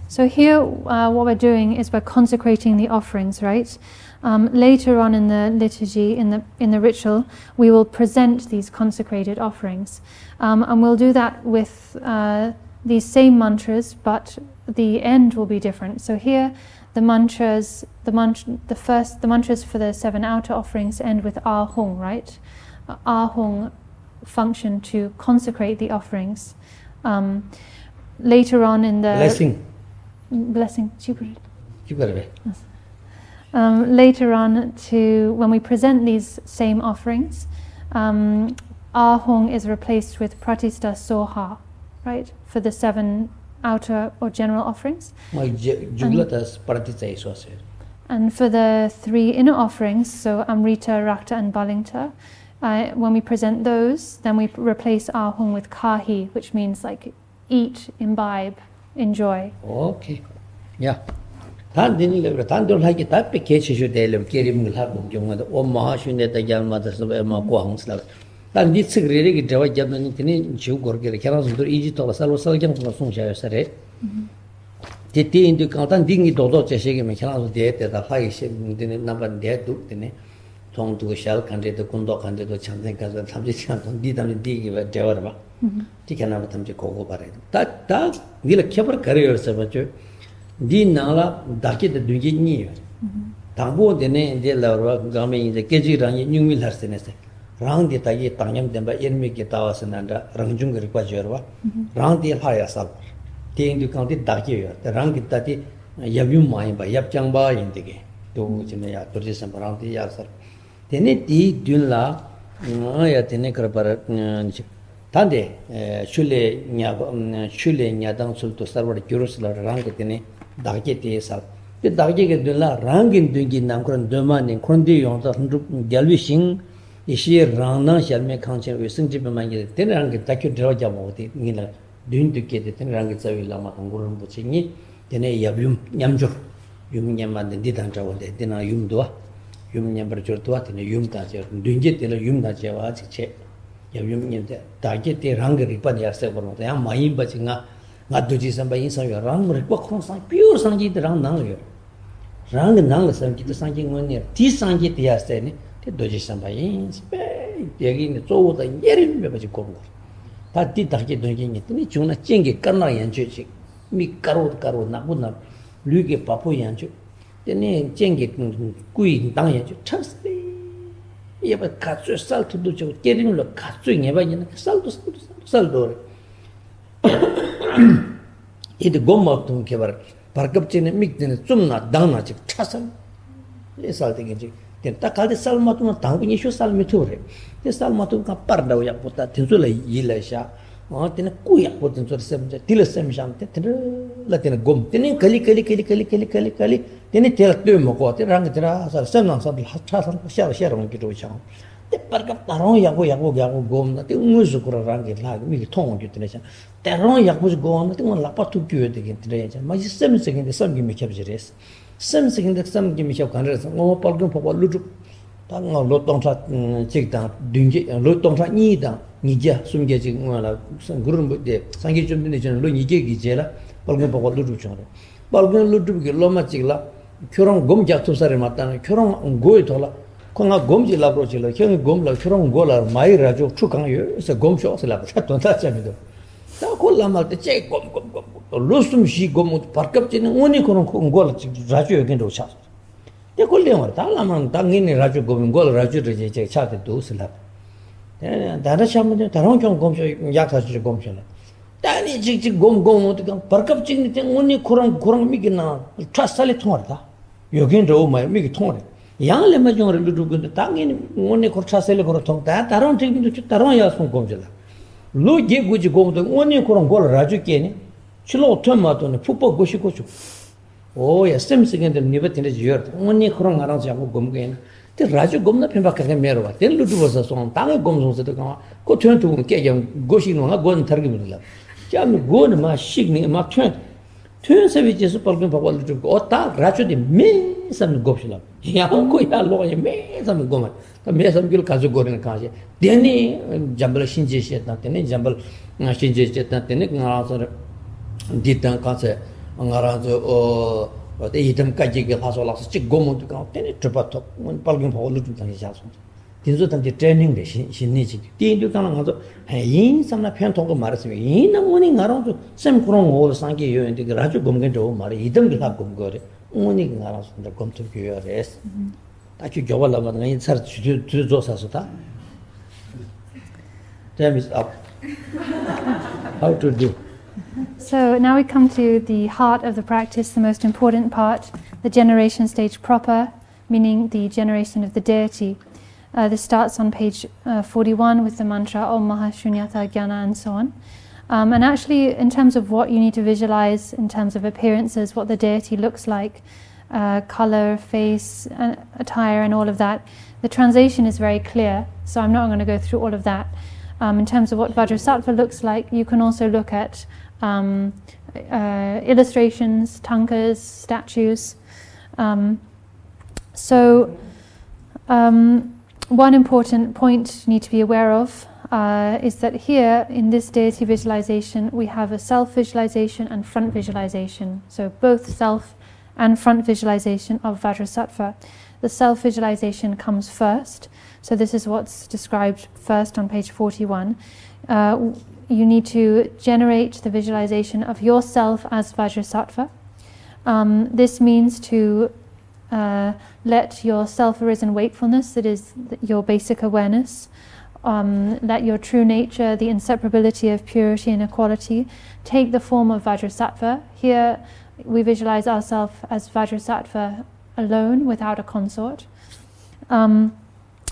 So here what we're doing is we're consecrating the offerings, right? Later on in the liturgy, in the ritual, we will present these consecrated offerings. And we'll do that with these same mantras, but the end will be different. So here the mantras for the 7 outer offerings end with Ahung, right? Ahung function to consecrate the offerings. Later on in the blessing. Later on, when we present these same offerings, Ahung is replaced with Pratista Soha, right, for the 7 outer or general offerings. And for the 3 inner offerings, so Amrita, Rakta, and Balingta, when we present those, then we replace Ahung with Kahi, which means like eat, imbibe, enjoy. Okay. Yeah. Tan didn't live, Tan don't like it up, Kachi should live, Kirim will have or Mahashun at the young mothers of Emma Guang's love. Tan did secretly get a job in Chugor, Caras to Egypt or Salosal from Sunshire Sare. Titi into Cantan Dingy Dodo, Cheshig, Mechanas dead at a high ship, number dead took the name. Tong to a shell country, the Kundok and the Chantankas and Tamjichan, did them dig with Javarba. Tikan of them to Coco Barret. That will keep a career, Sabatur. Din Nala, Daki the Dugini. Tambo, the name de la Gami, the Kejiran, New Millerstenes. Round the Tagi Tangam, then by enemy Getawas and under Rangjung Requajerva. Round the higher sub. Taking to count it Daki, the Rangit Tati, Yabum Mine by Yapjamba in the game. To Jinea, to this around the Yasar. Teneti Dunla, Tenekra 단데 슐레 냐당 술도 서버 교르스라 랑게티네 다게티에서 그 다게게 들라 랑긴 둥기 남그런 더만인 콘디 용서 갤비싱 이시에 랑나 샬메 칸체 위승집만게 되는게 다큐 들어자 뭐디 니나 듄드게 되는게 자위라마 한고는 부치니 되네 야뷸 냠조 윰냠만 디단자원데 되나 윰도와 윰냠버 저도와 되네 윰다제 듄게 되는 윰다제와 지체 야뷸님데 다게티 랑거리 빠냐세 버노데 야 마이 바징가 나두지 선바 인사요 랑거리 꽉콩상 퓨어 상지드랑 나요 랑 나는 상지드 상징원이 디 상지디야세니 도지 선바 인스페 여기는 쪼우다 예림 메바지 고르고 다디 다게 도기니 니 중나 찡게 까나 연주지 미 까로 나보나 류게 바포 연주 되네 찡게 꾸이 당 연주 찬스 예바 카츠 살트도 저 깨리는 카츠 예바니는 살도 이데 고마도 개발 바르급진에 믹드는 좀나 당나지 차선 이 살되게지 딱 갈때 살마도 당분이 쇼 살미토래 이 살마도 가 빠르다고 약보다 된소래 일래샤 되는 꾸야 보던 저 셈제 딜sem샴테 라테는 곰 되는 칼리 되는 텔도 먹고 되는 데라 살선랑서 차선 샤라는 기도 쳐 때 빠르게 따로 야고 곰나 때 무슨 그런 게 나 미기 통은 되잖아 때로 야고 곰나 때 라파투 교에 되게 되잖아 마치 셈색인데 셈김이 캡지레스 셈색인데 셈김이 캡 간에서 뭐 빨금 보고 루루 당어 로동사 직다 둥게 로동사 니다 니자 숨게 지금 뭐라 그런 뭐데 상기 좀 되는 저는 로 니게 기제라 빨금 보고 루루 줘 빨금 루루게 로마 찍라 결혼 곰자 투사를 맞다는 결혼 고에 돌아 콩아 곰지라 브로지라 형이 곰라 결혼 고라 마이라죠 축강요 그래서 곰쇼스라 샷돈다 잡이도 다 콜라말 때 제곰 로숨시 곰 바깝지는 오니 그런 고라 라죠 여긴도 차 때 콜레마 달라만 당인이 라죠 곰 라죠를 제 차대 도스라 다른 샤문데 다른 경 곰쇼 약사지 곰쇼라 다니 직직 곰 어떻게 바깝지는 때 오니 그런 미기나 차살이 통하다 여긴도 뭐 미기 통하네 양을 맞으면 루루근데 당연히 오늘 거차셀 거로 통다 다른 책임도 다른 야송 공제다 로게 구지 공도 오늘 그런 걸 라주께니 실로 토마토는 푸포 고시고죠 오야 셈스긴데 니베티네 지어 오늘 그런 알아서 하고 공개는 때 라주 공나 편박하게 메로와 때 루루버서 송 땅에 공송서도 그 트렌트 깨경 고시노가 gon targimilla 참 gon 마 식니 마 트렌서비지에서 벌금 받고 루루고 어따 라주디 메삼 곱실라 야고야 로에 메삼 고마 메삼 길 가지고 거는 가지 데니 잠벌 신제시했다 때네 잠벌 신제시했다 때네 나라서 디탄 가서 나라서 어때 이름까지 가서 와서 직 고문도 가 때네 접어도 벌금 받고 루루 당시 자서 딘조 당시 트레이닝 대 신니지 딘조 가는 가서 해인 삼나 편통고 말했으면 이나 뭐니 나라도 샘 그런 거 상기 요인데 라주 검근도 말이 이름도 다 검거래 오니 나라서 검토 교열에서 딱히 교발하면 이 살 주조사서다 time is up how to do So now we come to the heart of the practice, the most important part, the generation stage proper, meaning the generation of the deity. This starts on page 41 with the mantra Om Mahashunyata Jnana and so on. And actually, in terms of what you need to visualize, in terms of appearances, what the deity looks like, color, face, attire, and all of that, the translation is very clear. So I'm not going to go through all of that. In terms of what Vajrasattva looks like, you can also look at illustrations, tankas, statues. One important point you need to be aware of is that here in this deity visualization we have a self visualization and front visualization. So both self and front visualization of Vajrasattva. The self visualization comes first. So this is what's described first on page 41. You need to generate the visualization of yourself as Vajrasattva. This means to let your self-arisen wakefulness, that is your basic awareness, let your true nature, the inseparability of purity and equality, take the form of Vajrasattva. Here we visualize ourselves as Vajrasattva alone, without a consort.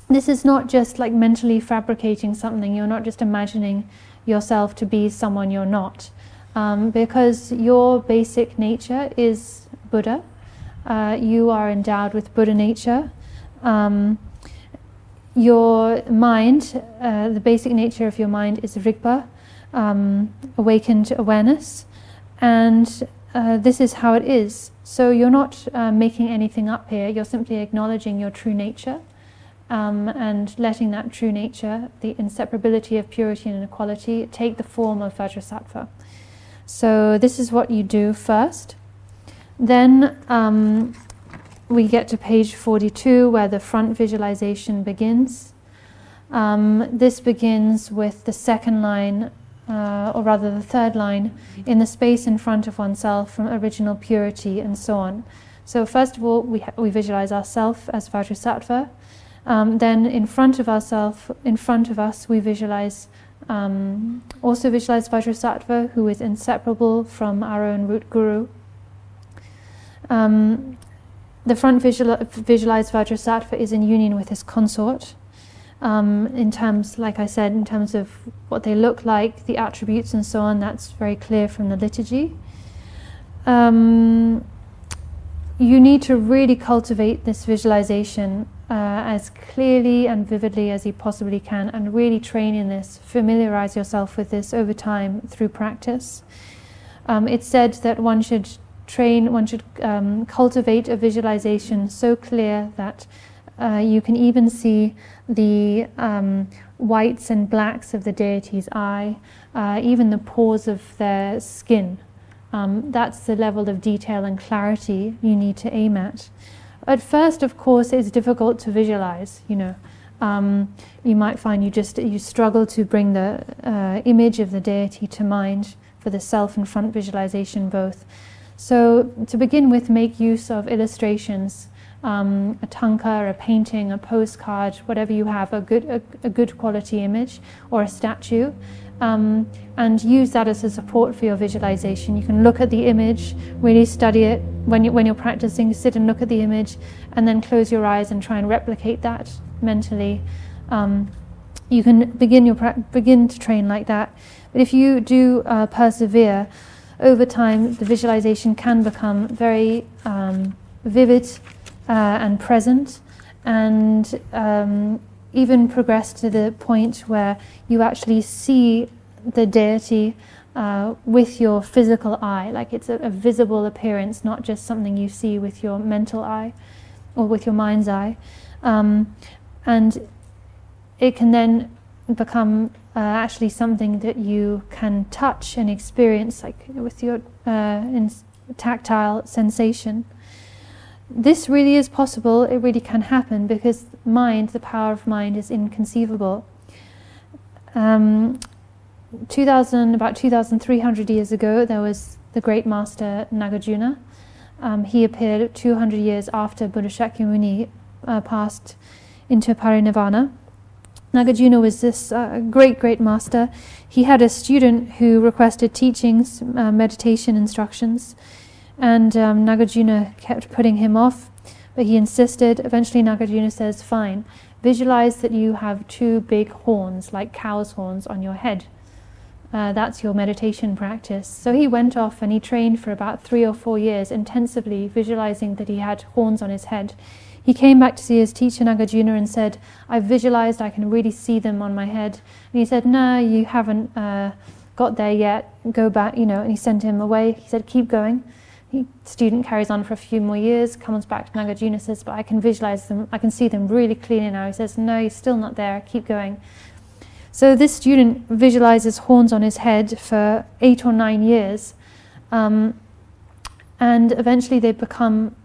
this is not just like mentally fabricating something. You're not just imagining yourself to be someone you're not, because your basic nature is Buddha. You are endowed with Buddha nature. Your mind, the basic nature of your mind is Rigpa, awakened awareness, and this is how it is. So you're not making anything up here. You're simply acknowledging your true nature, and letting that true nature, the inseparability of purity and equality, take the form of Vajrasattva. So this is what you do first. Then we get to page 42, where the front visualization begins. This begins with the second line, or rather the third line, in the space in front of oneself from original purity, and so on. So first of all, we visualize ourselves as Vajrasattva. Then in front of us, we visualize, also visualize Vajrasattva, who is inseparable from our own root guru. The front visualized Vajrasattva is in union with his consort, in terms, like I said, in terms of what they look like, the attributes and so on. That's very clear from the liturgy. You need to really cultivate this visualization as clearly and vividly as you possibly can, and really train in this, familiarize yourself with this over time through practice. It's said that one should cultivate a visualization so clear that you can even see the whites and blacks of the deity's eye, even the pores of their skin. That's the level of detail and clarity you need to aim at. At first, of course, it's difficult to visualize. You might find you struggle to bring the image of the deity to mind for the self and front visualization both. So to begin with, make use of illustrations, a tanka, a painting, a postcard, whatever you have, a good quality image or a statue, and use that as a support for your visualization. You can look at the image, really study it. When you're practicing, sit and look at the image, and then close your eyes and try and replicate that mentally. You can begin to train like that. But if you do persevere, over time the visualization can become very vivid and present, and even progress to the point where you actually see the deity with your physical eye, like it's a visible appearance, not just something you see with your mental eye or with your mind's eye. And it can then become actually something that you can touch and experience, like with your tactile sensation. This really is possible. It really can happen, because mind, the power of mind, is inconceivable. About 2,300 years ago, there was the great master Nagarjuna. He appeared 200 years after Buddha Shakyamuni passed into parinirvana. Nagarjuna was this great master. He had a student who requested teachings, meditation instructions, and Nagarjuna kept putting him off, but he insisted. Eventually Nagarjuna says, fine, visualize that you have two big horns, like cow's horns, on your head. That's your meditation practice. So he went off and he trained for about 3 or 4 years intensively, visualizing that he had horns on his head. He came back to see his teacher Nagarjuna and said, I've visualized, I can really see them on my head. And he said, no, you haven't got there yet, go back, and he sent him away. He said, keep going. The student carries on for a few more years, comes back to Nagarjuna, says, but I can visualize them, I can see them really clearly now. He says, no, you're still not there, keep going. So this student visualizes horns on his head for 8 or 9 years, and eventually they become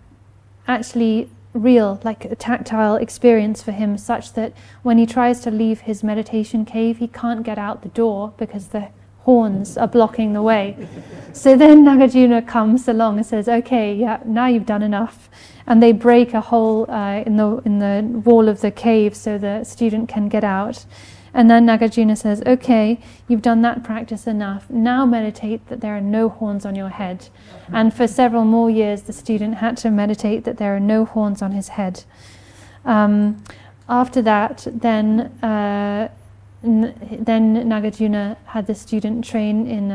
actually real, like a tactile experience for him, such that when he tries to leave his meditation cave, he can't get out the door because the horns are blocking the way. So then Nagarjuna comes along and says, okay, yeah, now you've done enough. And they break a hole in the wall of the cave so the student can get out. And then Nagarjuna says, okay, you've done that practice enough. Now meditate that there are no horns on your head. And for several more years, the student had to meditate that there are no horns on his head. after that, then Nagarjuna had the student train in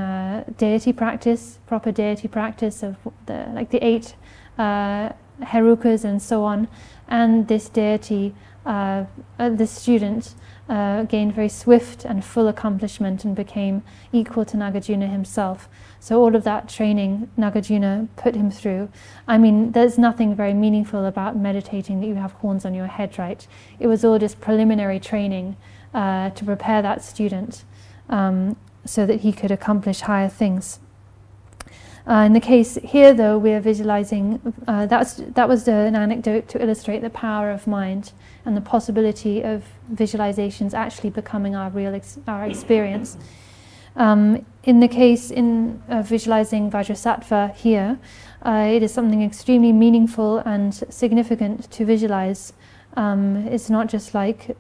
deity practice, proper deity practice of the 8 herukas and so on. And this deity, this student, gained very swift and full accomplishment and became equal to Nagarjuna himself. So all of that training Nagarjuna put him through. I mean, there's nothing very meaningful about meditating that you have horns on your head, right? It was all just preliminary training to prepare that student so that he could accomplish higher things. In the case here, though, we are visualizing, that was an anecdote to illustrate the power of mind and the possibility of visualizations actually becoming our real our experience. In the case visualizing Vajrasattva here, it is something extremely meaningful and significant to visualize. It's not just like,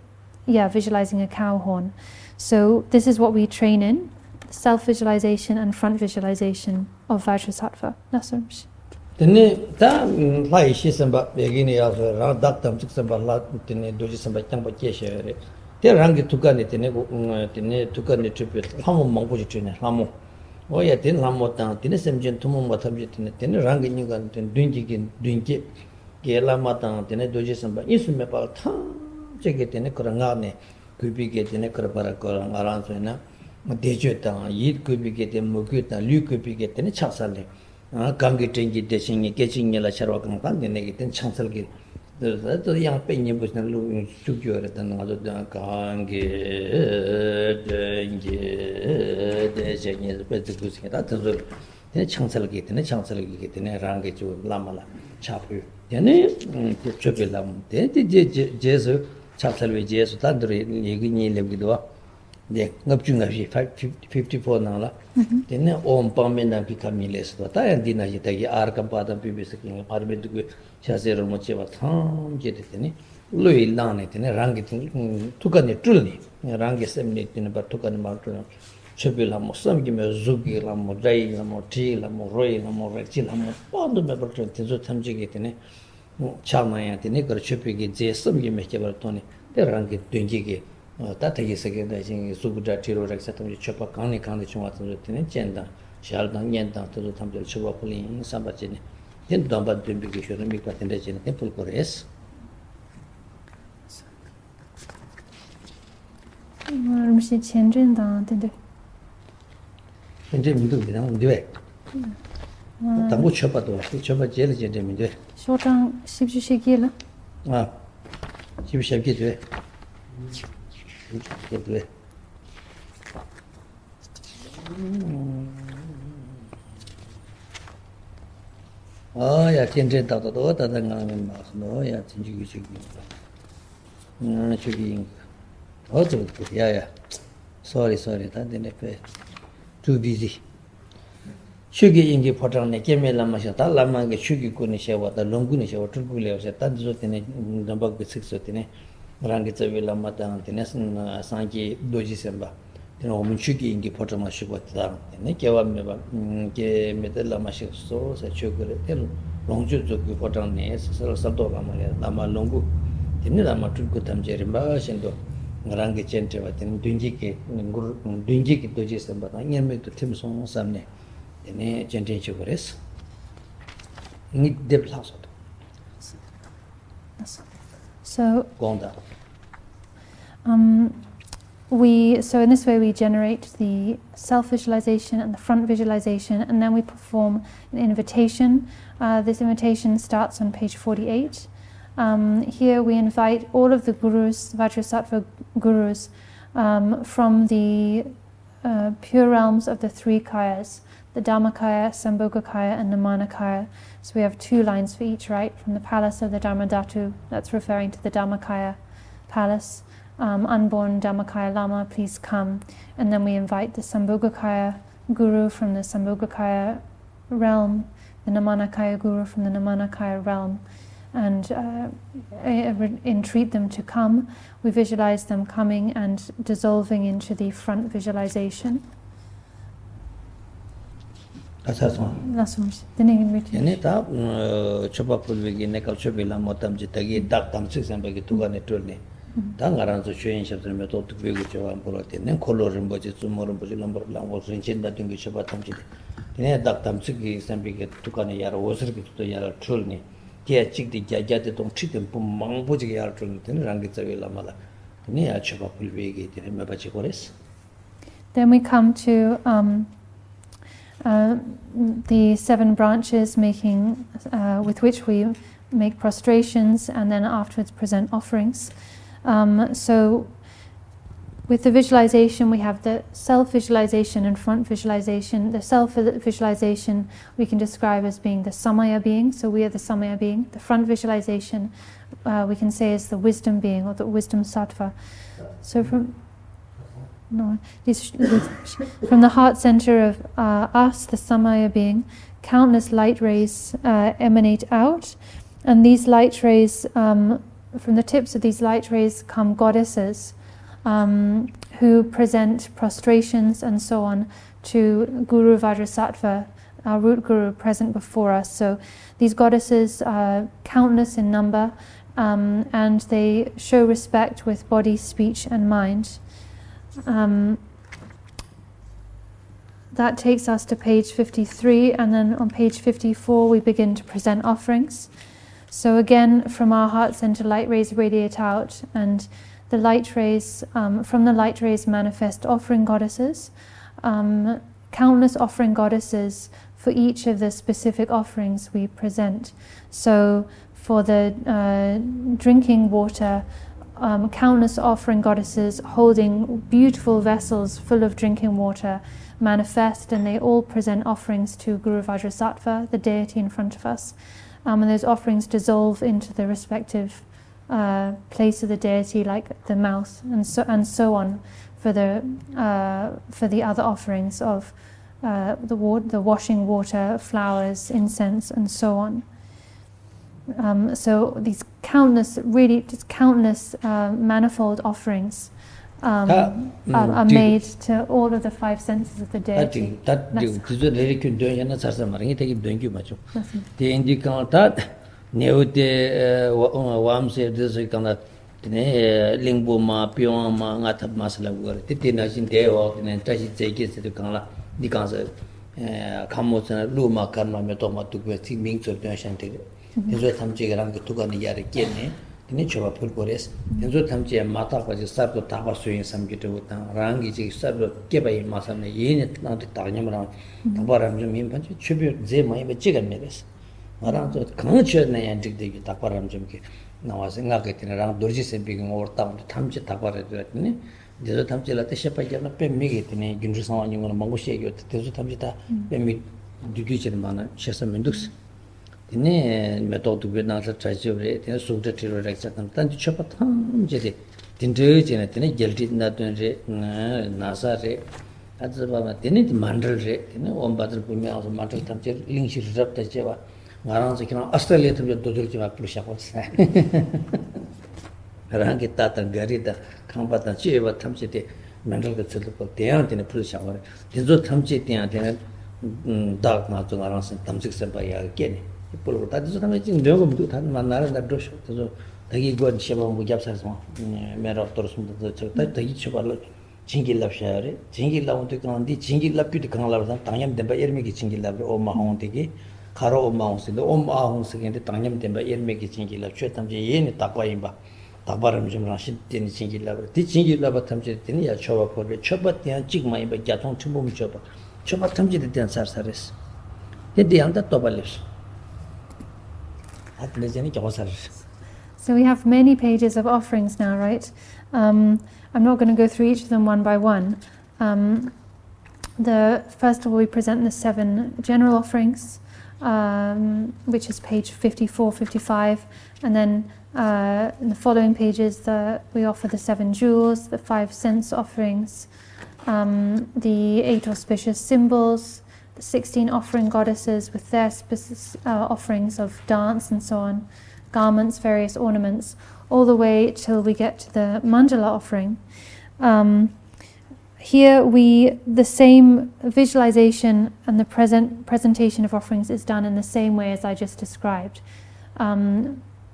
visualizing a cow horn. So this is what we train in, self-visualization and front visualization of Vajrasattva. That's what I'm saying. Tene ta lai shi Sempa begini ya so ra dak tam sik Sempa la tene doji Sempa changpa Yeshe re te rangi tukani tene tukani tripe lamo mangpo ji tene lamo oya tene lamo ta tene semjen tumo ma thamje tene rangi nyugan tene dunji ke lama ta tene doji Sempa isume pa tha chege tene koranga ne kubi ke tene korapara koranga ran so na dejo ta yid kubi ke tene mugu ta lu kubi ke tene chasale 강기 땡기 대신에 개칭이라 샤로 강간 내게 된 창설기 또 양빼니 무슨 루 죽여라는 아주 강기 땡기 대신에 배즈구스가 또 창설기 되네 창설기 되네 랑게 주 라마라 차프 되네 저별람 되제 제수 차설위 제수 단들이 얘기니 레기도 네, 납중가시 54 나라. 되네 옴밤면나 비카밀레스도 다연디나 이다기 아르캄파다 비비스킹 아르벤드고 샤세를 못 잡아 탐게 되네. 루일라네 되네 랑게 투가네 툴니. 랑게 셈네 되네 바 투가네 마트나. 쳬빌라 모쌈기메 zu기라 모자이라 모티라 모로이라 모레치라 모 빠도메 버트 테조 탐지게 되네. 차마야 되네 그 쳬피게 제섬기메 개발토네. 랑게 땡기게 तातगी सके दाइसिंग सुगुडा टिरो रक्सा तम छोपा काने काने चुवा तम तने चेंदा शालदा न्यंदा तो तम छोपा पुली संबाचने दिन दंबा दिन बिगे शोर मिक पातेंडे चने ते पुल कोरेस मुझे चेंजन दा तेंदे 근데 민도 그냥 근데 담보 쳐봐도 쳐봐 제일 제일 민도 쇼장 10주시기라 아 10시기 돼 그래. 야, 진짜 다다도 다다가면 막너 야, 진지기 저기. 저기. 어쩌고 야야. Sorry, 다들 내 too busy. 슈기 인기 포장네 게메라 마셔다 라마게 슈기 코니 셔와다 롱구니 셔와 turkul에서 단조테네 넘버그 식소테네 rangi villa mata tenes sanki doji Sempa teno munchuki ingi potama shikwa ta ne kewa meba ke medela mashi so sa chogre tel longju jogi potang ne sa sabdo lama longu tene lama tulku tamjeri ba shendo rangi chente wa ten dunji ke doji Sempa ta nyeme to timson samne tene chente chogres ni deplaso So Gonda. So in this way we generate the self-visualization and the front visualization, and then we perform an invitation. This invitation starts on page 48. Here we invite all of the gurus, Vajrasattva gurus, from the pure realms of the 3 kayas, the Dhammakaya, Sambhogakaya and Namanakaya. So we have 2 lines for each, right? From the palace of the Dharmadhatu, that's referring to the Dhammakaya palace. Unborn Dhammakaya Lama, please come. And then we invite the Sambhogakaya guru from the Sambhogakaya realm, the Namanakaya guru from the Namanakaya realm, and entreat them to come. We visualize them coming and dissolving into the front visualization. That's all. Ini Chopa pulvigi nekal chobila motam jitagi dak tam sik sampai gitu kan itu ni. 당가란서 주인 샵들면 또 특별히 저한 보러때는 콜로를 뭐지 좀모를 뭐지 넘버를 나고 진짜 된게 셔봐 탐지 네 daktamsiki sambike tukane yara osirki to yara trulni dia chikdi jajate tong chitem pum mangboji yara trulni ten rangi tsawe lamala ne ya chopa pulwege tene mebachi kores. Then we come to the 7 branches making with which we make prostrations and then afterwards present offerings. So with the visualization, we have the self-visualization and front visualization. The self-visualization we can describe as being the samaya being, so we are the samaya being. The front visualization we can say is the wisdom being, or the wisdom sattva. So from the heart center of us, the samaya being, countless light rays emanate out, and these light rays, from the tips of these light rays come goddesses, who present prostrations and so on to Guru Vajrasattva, our root guru present before us. So these goddesses are countless in number, and they show respect with body, speech and mind. That takes us to page 53, and then on page 54 we begin to present offerings. So again, from our heart center, light rays radiate out, and the light rays, from the light rays manifest offering goddesses, countless offering goddesses for each of the specific offerings we present. So for the drinking water, countless offering goddesses holding beautiful vessels full of drinking water manifest, and they all present offerings to Guru Vajrasattva, the deity in front of us. And those offerings dissolve into the respective place of the deity, like the mouth, and so on for the other offerings of the washing water, flowers, incense, and so on. So these countless, manifold offerings are made to all of the 5 senses of the deity. Neute wamse this kana lingbo ma pyo ma nga thap masala gore titina jin de wa ne taji jege se kana di kansa khamo sana lu ma karma me to ma tu be ti ming so de shante dezo thamje garang ke tu kana yare kene tini choba phul kores dezo thamje mata pa je sab to ta ba so yin sam ke to ta rangi je sab ke ba yin ma sam ne yin na ta nyam ra ta ba ram je min pa che chube je ma be je gan me des 아라도 강처는 엔직되기 답바람 좀게 나와서 생각했더니 랑 dorje sempi ngorta 탐지 답바래 됐더니 제가 탐지라 때셔파게나 뱀미겠더니 김주 상황이 거는 망고시에게 때서 탐지다 뱀미 두기처럼 많아 셔서 면득스 근데 메토드 베나서 차지오래 때 소드티로 렉사탄 단지 초파 탐지데 딘드제네 때네 gelti 나던제 나사레 아즈바마 때네 만들레 때네 원바들 보면서 만들 탐지 링시 잡다 제와 나랑서 그냥 아스트레일리아 좀 도저히 막 부르셔고 나랑게 따다 가리다 강바다 지에와 탐지대 만들고 들고 대한테는 부르셔고 진짜 탐지 대한테는 다 맞죠 나랑서 탐직선 봐야 겠네 이걸로 다들 탐지 내가 뭐 다 만나는 날도 저 되게 건 시험 뭐 잡사서 메로 떨었습니다 저 되게 쳐발로 징길랍샤래 징길랍한테 그런데 징길랍비도 강라서 당연 된바 에르미기 징길랍 오마홍되게 가로 엄마홍스도 엄마홍스인데 당연 된바 에르미기 징길랍 최탐지 얘네 딱바임바 딱바람 좀 라신 되는 징길랍 디 징길랍 탐지 되는 야 초바 포르 초바 대한 찍마이바 자통 tumum 초바 초바 탐지 대한 살살했어 근데 안다 또 발렸어 아플레제니 겨살했어. So we have many pages of offerings now, right? I'm not going to go through each of them one by one. First of all, we present the 7 general offerings, which is page 54, 55, and then in the following pages we offer the 7 jewels, the 5 sense offerings, the 8 auspicious symbols, the 16 offering goddesses with their offerings of dance and so on, garments, various ornaments, all the way till we get to the mandala offering. Here the same visualization and the presentation of offerings is done in the same way as I just described.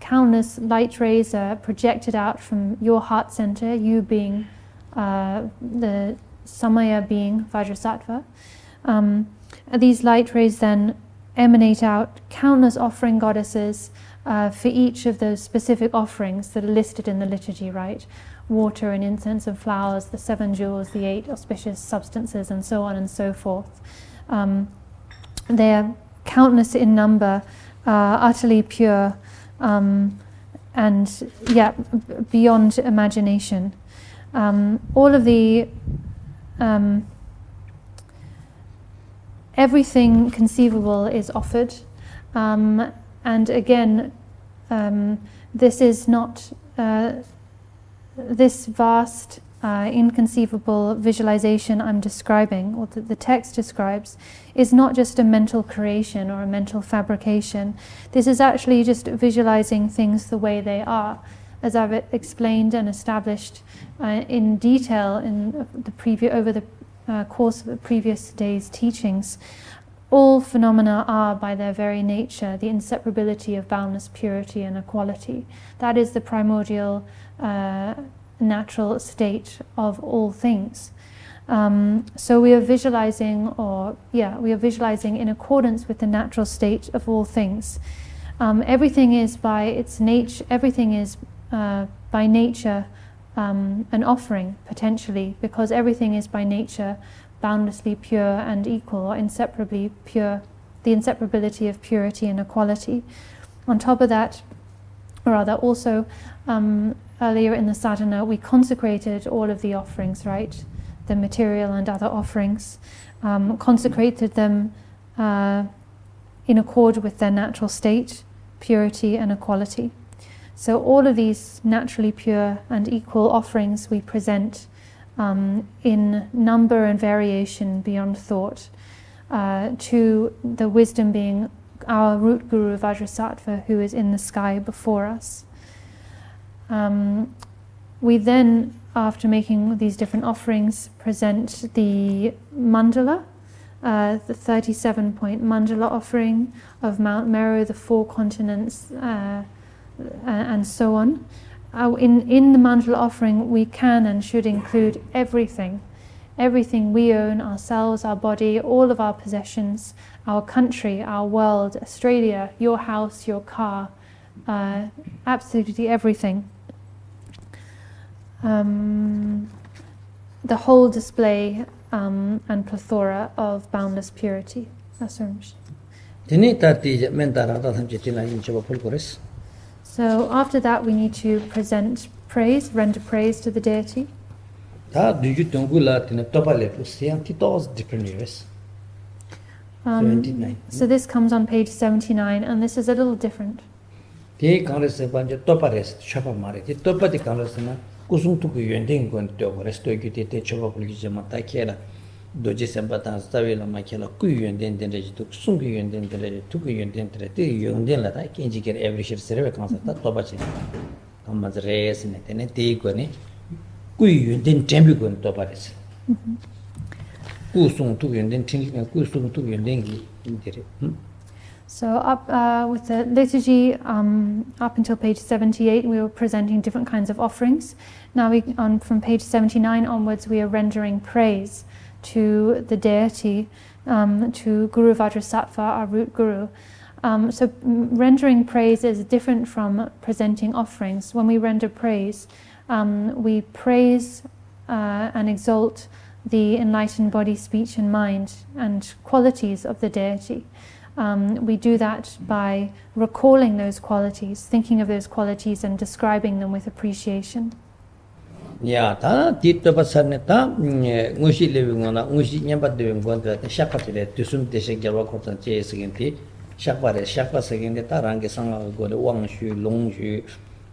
countless light rays are projected out from your heart center, you being the Samaya being Vajrasattva. These light rays then emanate out countless offering goddesses for each of those specific offerings that are listed in the liturgy, right? Water and incense and flowers, the 7 jewels, the 8 auspicious substances, and so on and so forth. They are countless in number, utterly pure, and beyond imagination. All of the everything conceivable is offered, and again, this is not this vast, inconceivable visualization I'm describing, or that the text describes, is not just a mental creation or a mental fabrication. This is actually just visualizing things the way they are, as I've explained and established in detail in over the course of the previous day's teachings. All phenomena are, by their very nature, the inseparability of boundless purity and equality. That is the primordial natural state of all things. So we are visualizing, in accordance with the natural state of all things. Everything is by its nature. Everything is by nature an offering, potentially, because everything is by nature boundlessly pure and equal, or inseparably pure, the inseparability of purity and equality. On top of that, or rather also, earlier in the sadhana, we consecrated all of the offerings, right? The material and other offerings, consecrated them in accord with their natural state, purity and equality. So all of these naturally pure and equal offerings we present in number and variation beyond thought to the wisdom being our root guru Vajrasattva, who is in the sky before us. We then, after making these different offerings, present the mandala, the 37-point mandala offering of Mount Meru, the 4 continents, and so on. In the mandala offering, we can and should include everything we own, ourselves, our body, all of our possessions, our country, our world, Australia, your house, your car, absolutely everything. The whole display and plethora of boundless purity. So after that, we need to present praise, render praise to the deity. So this comes on page 79, and this is a little different. Dorje Sempa tan stavi Lama kela kuyen den reji to sung kuyen den reji to kuyen den tre te yon den la ta kenji ker every shir serve kansa ta toba chi kamaz res ne tene te ko ne kuyen den tembi ko toba res ku sung to kuyen den tin ku sung to kuyen den gi dire. So up with the liturgy, up until page 78, we were presenting different kinds of offerings. Now from page 79 onwards, we are rendering praise to the deity, to Guru Vajrasattva, our root guru. So rendering praise is different from presenting offerings. When we render praise, we praise and exalt the enlightened body, speech and mind and qualities of the deity. We do that by recalling those qualities, thinking of those qualities and describing them with appreciation. Yeah, ta dito pasarne ta ngushi living on ngushi nyamba doing going to shakapile to sum de shakwa kotan che seginti shakwa seginti ta rangi sanga go de wangshu longshu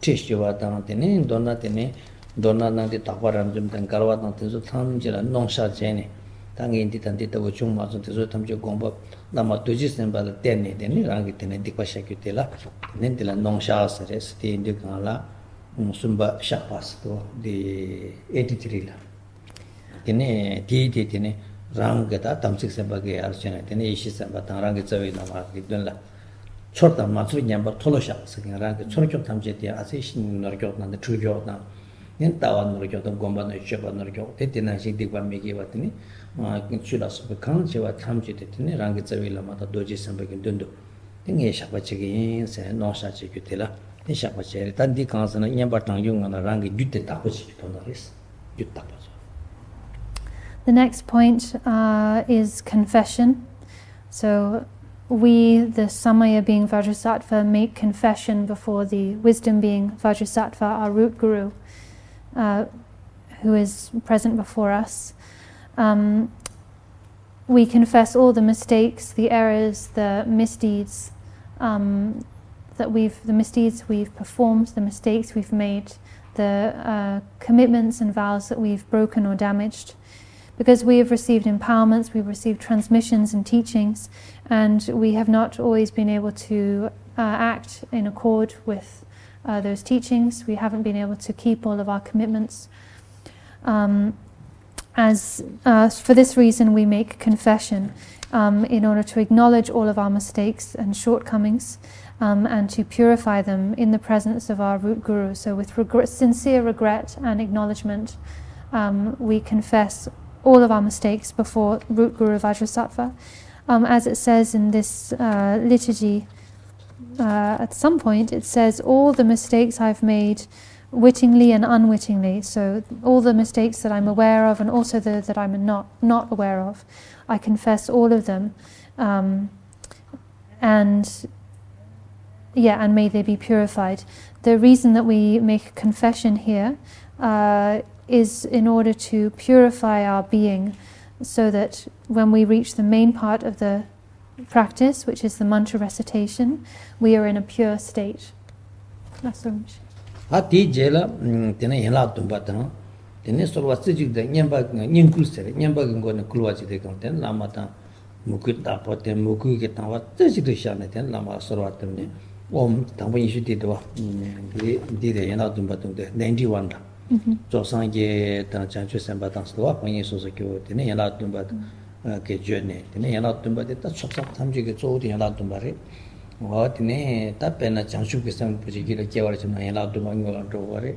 tishwa ta tene donna na de taparam jum tan karwa ta teso tham jira nongsha jene tangi indi tan de wo chung ma so teso tham je gomba lama doji semba la tenne rangi tene dikwa shakutela nendela nongsha seres ti indi kala Sumba Shapas to the 83 la. Tene tene rang geta tamsik semba ge archana tene Yeshe semba rang ge chawi na ma gidun la. Chorta Matsu Yamba Tolosha, saying around the Chorcho Tamjeti, Assassin Norgot and the True Jordan. In Tawan Norgot, Gomba, Chopa Norgot, they didn't see the one Miki Watini, should us become Cheva Tamjetini, Rangitsavilla Mata Dorje Sempa Dundu. In Yeshe, say no such a cutilla. In Shapache, Tandi Kansan, Yambatang Young and a Rangi Dutte Tapuchi Tonaris. The next point is confession. So we, the Samaya being Vajrasattva, make confession before the wisdom being Vajrasattva, our root guru, who is present before us. We confess all the mistakes, the errors, the misdeeds the misdeeds we've performed, the mistakes we've made, the commitments and vows that we've broken or damaged. Because we have received empowerments, we've received transmissions and teachings, and we have not always been able to act in accord with those teachings. We haven't been able to keep all of our commitments. For this reason, we make confession in order to acknowledge all of our mistakes and shortcomings, and to purify them in the presence of our root guru. So with sincere regret and acknowledgement, we confess all of our mistakes before root guru Vajrasattva. As it says in this liturgy, at some point it says, all the mistakes I've made wittingly and unwittingly. So all the mistakes that I'm aware of and also that I'm not aware of, I confess all of them. And may they be purified. The reason that we make a confession here is in order to purify our being, so that when we reach the main part of the practice, which is the mantra recitation, we are in a pure state. That's all. Ati jela tena yela tumbata tena solwa sijigda nyamba nyinkulsere nyamba ngone kulwaji de konten lama ta mukita pote mukuke tawa tejigdo shane ten lama solwa temne om tangbo yishu de do de yela tumbata de 91 da 조상게 다 장주 sempa 당스와 방에 소소 교 되네 yela tumbata ke jene tena yela tumbata 다 촉촉 탐지게 조디 yela tumbare 어디네 답변나 장수께 상부지기를 개월쯤 연락도 만들어 버리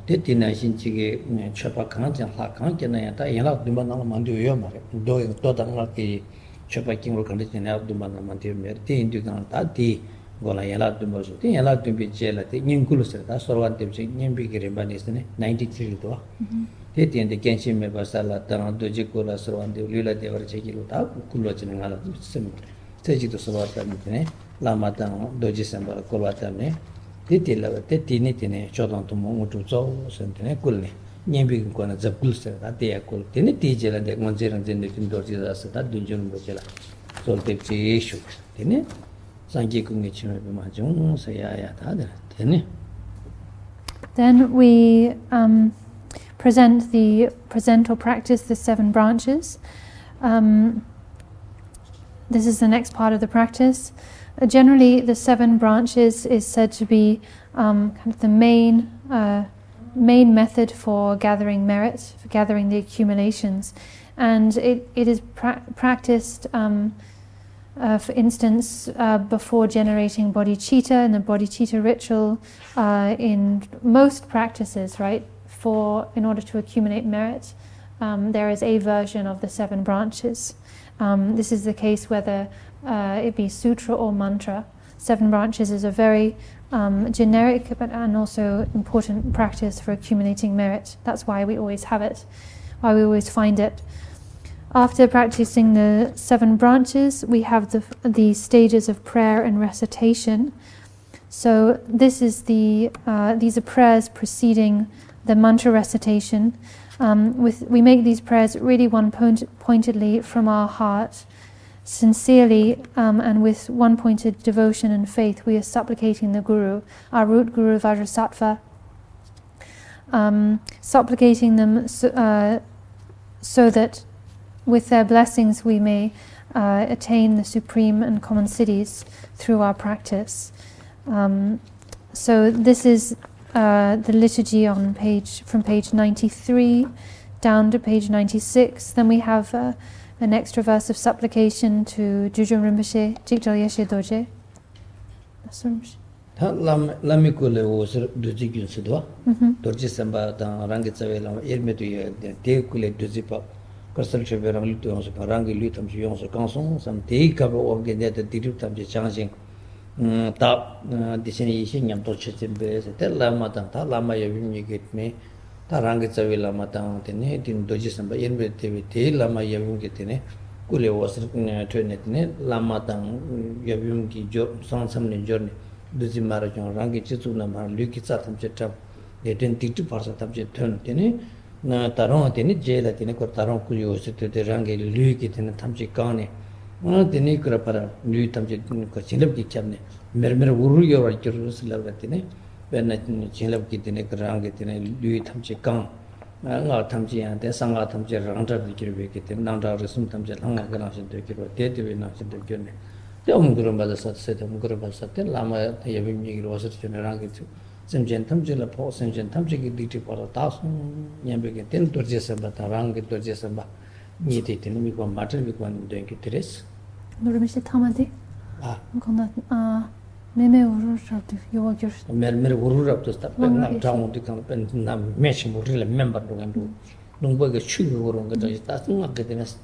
됐디나 신치게 초파 강장 하강께나 다 연락도 만들어요 말이야 또 당할게 초파 킹으로 간다는 연락도 만들면 인디가 다디 고라 연락도 뭐지 연락도 비제라데 닝쿨스다 서로한테 닝비기를 많이스네 93도 됐디인데 괜찮으면 벌살라 당도 지고라 서로한테 우리라 대화를 제기로 다 굴러지는 거라 있습니다 제지도 서로한테 Lama tang Dorje Sempa Kolwatamne, Tini Chotan Tumo Mutu Zo, Sentine Kulni, Nyembi Kona Zapulse, Atea Kul, Tini Tijela, the Monzeran Zendikin Dorje Sata, Dudjom Bojela, Soltep Yeshe, Tini, Sanki Kungichim Majung, Sayaya Tada, Tini. Then we present or practice the 7 branches. This is the next part of the practice. Generally, the 7 branches is said to be kind of the main method for gathering merit, for gathering the accumulations, and it is practiced, for instance, before generating bodhicitta in the bodhicitta ritual, in most practices, right? In order to accumulate merit, there is a version of the 7 branches. This is the case whether it be sutra or mantra. 7 branches is a very generic and also important practice for accumulating merit. That's why we always have it, why we always find it. After practicing the 7 branches, we have the stages of prayer and recitation. So this is these are prayers preceding the mantra recitation. We make these prayers really one-pointedly from our heart, sincerely, and with one-pointed devotion and faith. We are supplicating the Guru, our root Guru Vajrasattva, supplicating them so that with their blessings we may attain the supreme and common siddhis through our practice. So this is the liturgy from page 93 down to page 96. Then we have an extra verse of supplication to Dudjom Rinpoche, Jigdrel Yeshe Dorje. Lama kule was Dudjom Sudwa, Dorje Sempa, Rangi Savela, Irmetu, Te Kule Duzipa, Coastal Cheveran Luton, Rangi Lutum, Yons, Conson, some tea cover organ that the Dirutam changing top destination and torches in base, tell Lama, Lama, you get me, Tarangi Savela Matan, in Dorje Sempa, Irmetu, Lama Yavun Getine, Kule was Trinity, Lama Tang, Yavunki, some journey. Duzi Marajon, Rangi Chituna, Luki Satam Chetam, they didn't teach 2% of Jeton, Tene, Taron, Tene, Jela, Tene, Taron Kuyo, to the Rangi, Luki, and Tamji Kani, the Nikra Para, Lu Tamji, Chilabki Chamne, Mermer Uru, or Jerusalem, Latine, when Chilabki, the Nekrangi, Louis Tamji Khan, Tamji, and the Sanga Tamji, Randa, the Kirvik, and Nanda, Resum Tamji, Hanga, and the Kiro, Tete, and the journey. The Umgurumba said, Umgurumba Satin, Lama, Yavim, was it Rangi to some gentum, Jilla Pos, and gentum, Jigdrel for 1,000, Yambig, 10 Dorjesamba, Tarangi, Dorjesamba, meet it in Migo Matter, we can drink it this. Mr. Tamadi? Meme or your Mermer Uru up to stop, down to come and mention would really remember to do. Don't work a sugar or on the that's not getting us.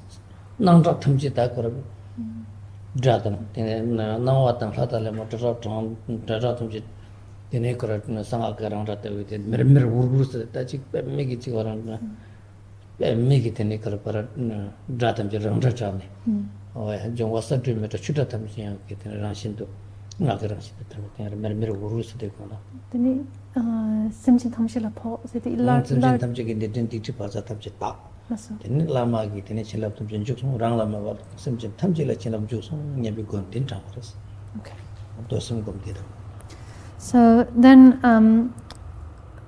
None of them Jita. Dratum, now at the Fatale Motoraton, Dratum, the Necor, Sanga around with it, Mermer Urus, that you make it around, make it a Necor, Dratum, Jerome. Oh, John was a dream at a shooter time, getting a rush into Nagaras, Mermer Urus, the corner. Simpson Tamshilla Paul, the large Tamjik in the 22 parts of Tabjet. Then Lama get in a chill up to Jukson, Ranglama, some Tamjila chill up Jukson, Yabigon, Tintaras. Okay. Doesn't So then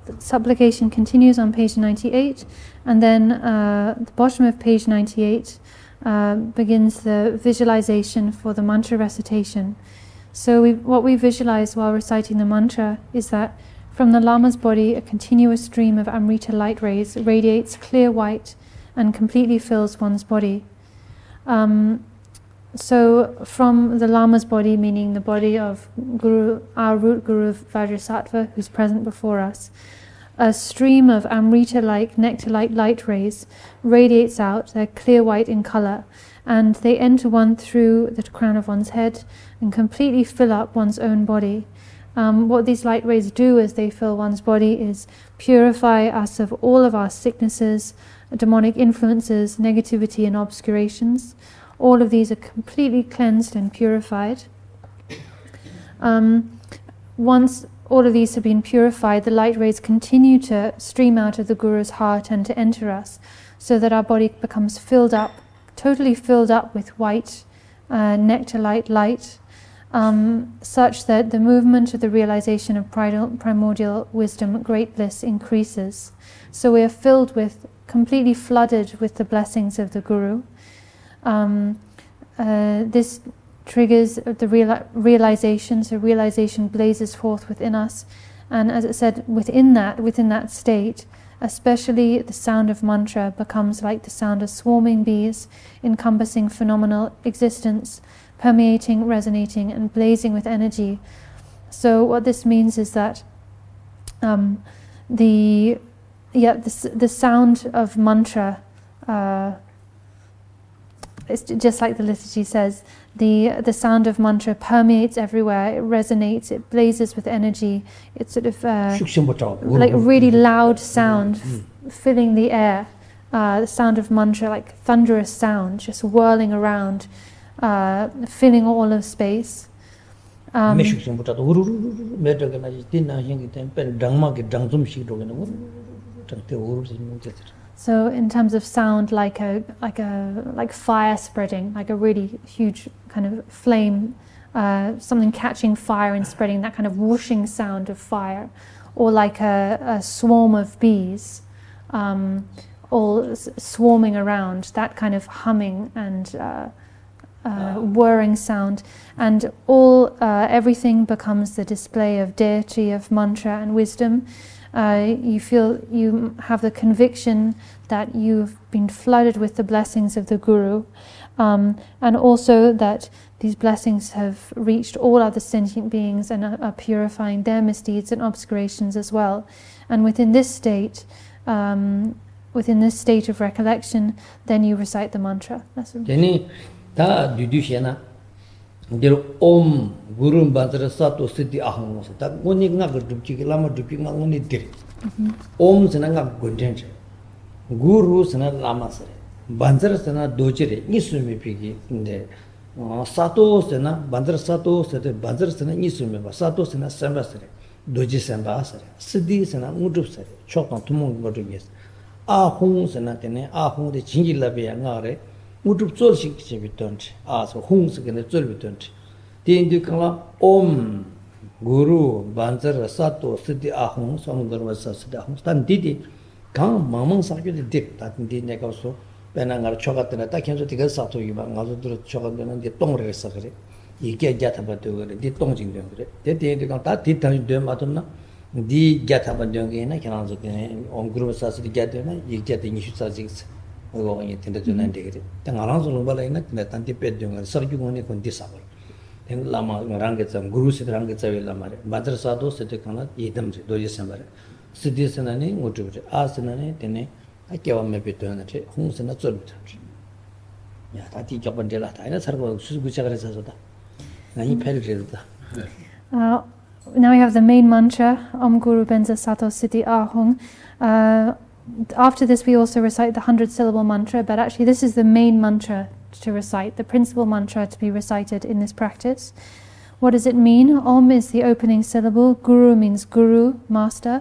the supplication continues on page 98, and then the bottom of page 98 begins the visualization for the mantra recitation. So what we visualize while reciting the mantra is that from the Lama's body, a continuous stream of Amrita light rays radiates clear white and completely fills one's body. So from the Lama's body, meaning the body of Guru, our root Guru Vajrasattva, who's present before us, a stream of Amrita-like, nectar-like light rays radiates out. They're clear white in color, and they enter one through the crown of one's head and completely fill up one's own body. What these light rays do as they fill one's body is purify us of all of our sicknesses, demonic influences, negativity and obscurations. All of these are completely cleansed and purified. Once all of these have been purified, the light rays continue to stream out of the Guru's heart and to enter us, so that our body becomes filled up, totally filled up with white nectar-like light, such that the movement of the realization of primordial wisdom, great bliss, increases. So we are filled with, completely flooded with the blessings of the Guru. This triggers the realization, so realization blazes forth within us, and as it said, within that state, especially the sound of mantra becomes like the sound of swarming bees, encompassing phenomenal existence, permeating, resonating, and blazing with energy. So what this means is that the sound of mantra, it's just like the liturgy says, the sound of mantra permeates everywhere, it resonates, it blazes with energy, it's sort of like really loud sound filling the air, the sound of mantra, like thunderous sound, just whirling around, filling all of space. So in terms of sound, like fire spreading, like a really huge kind of flame, something catching fire and spreading, that kind of whooshing sound of fire, or like a swarm of bees, all swarming around, that kind of humming and whirring sound, and everything becomes the display of deity, of mantra and wisdom. You feel, you have the conviction that you've been flooded with the blessings of the Guru, and also that these blessings have reached all other sentient beings and are purifying their misdeeds and obscurations as well. And within this state of recollection, then you recite the mantra. That's Om Guru Vajrasattva Siddhi Aham. That only Nagardupchi, Lama Duping only did. Om Sananga Gundenche. Guru Sana Lama Sare. Banzara Sana Dojere, Nisumi Pigi in there. Sato Sana, Vajrasattva, Banzara Sana Nisumi, Sato Sana Sempa Sare, Doji Sempa Sare, Siddhi Sana Mudu Sare, Chopa Tumung Bodugas. Ahung Sana Tene, Ahung the Chingilabi Angare. Mutup Zol Shikibitont, so Hungs again the Zolbitant. The Indicala Om Guru Vajrasattva Siddhi Ahung, some was a Siddhahung, Stan Didi, come Mamang Saki the dip that indeed Negoso, Benangar Chokat and attacking to take Sato Yuban, also to Chokat and the Tongre Sakari. You get Jatabato, the Tongjing Dungre. They did that did Matuna, the Jatabadoing, I can answer on Guru Sassi Gatana, you get the Nishu going into the Junandiri. Then around Lubalina, that antipedum and Sarjuni con disable. Then Lama Rangets and Guru Rangets Lama, Vajrasattva Setekana, Edam, Dorje Sempa, Siddhis and Annie, Mutu, Asanane, Tene, I gave a maybe to an homes and a solid. Yeah, I teach up until that. I know Sargo, and he penetrated. Now we have the main mantra, Om Guru Vajrasattva Siddhi Ahung. After this, we also recite the 100-syllable mantra, but actually this is the main mantra to recite, the principal mantra to be recited in this practice. What does it mean? Om is the opening syllable, Guru means Guru, master,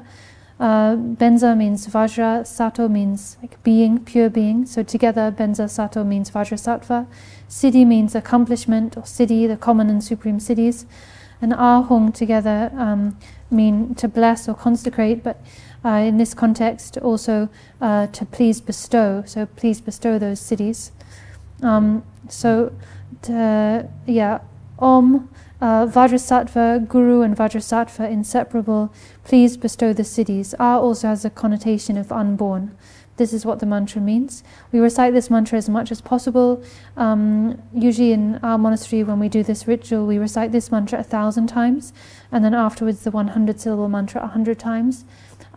Benza means Vajra, Sato means like being, pure being, so together Benza Sato means Vajrasattva, Siddhi means accomplishment, or Siddhi, the common and supreme siddhis, and Ahung together mean to bless or consecrate, but in this context also to please bestow, so please bestow those siddhis. Om, Vajrasattva, Guru and Vajrasattva, inseparable, please bestow the siddhis. Also has a connotation of unborn. This is what the mantra means. We recite this mantra as much as possible. Usually in our monastery, when we do this ritual, we recite this mantra 1,000 times, and then afterwards the 100-syllable mantra 100 times.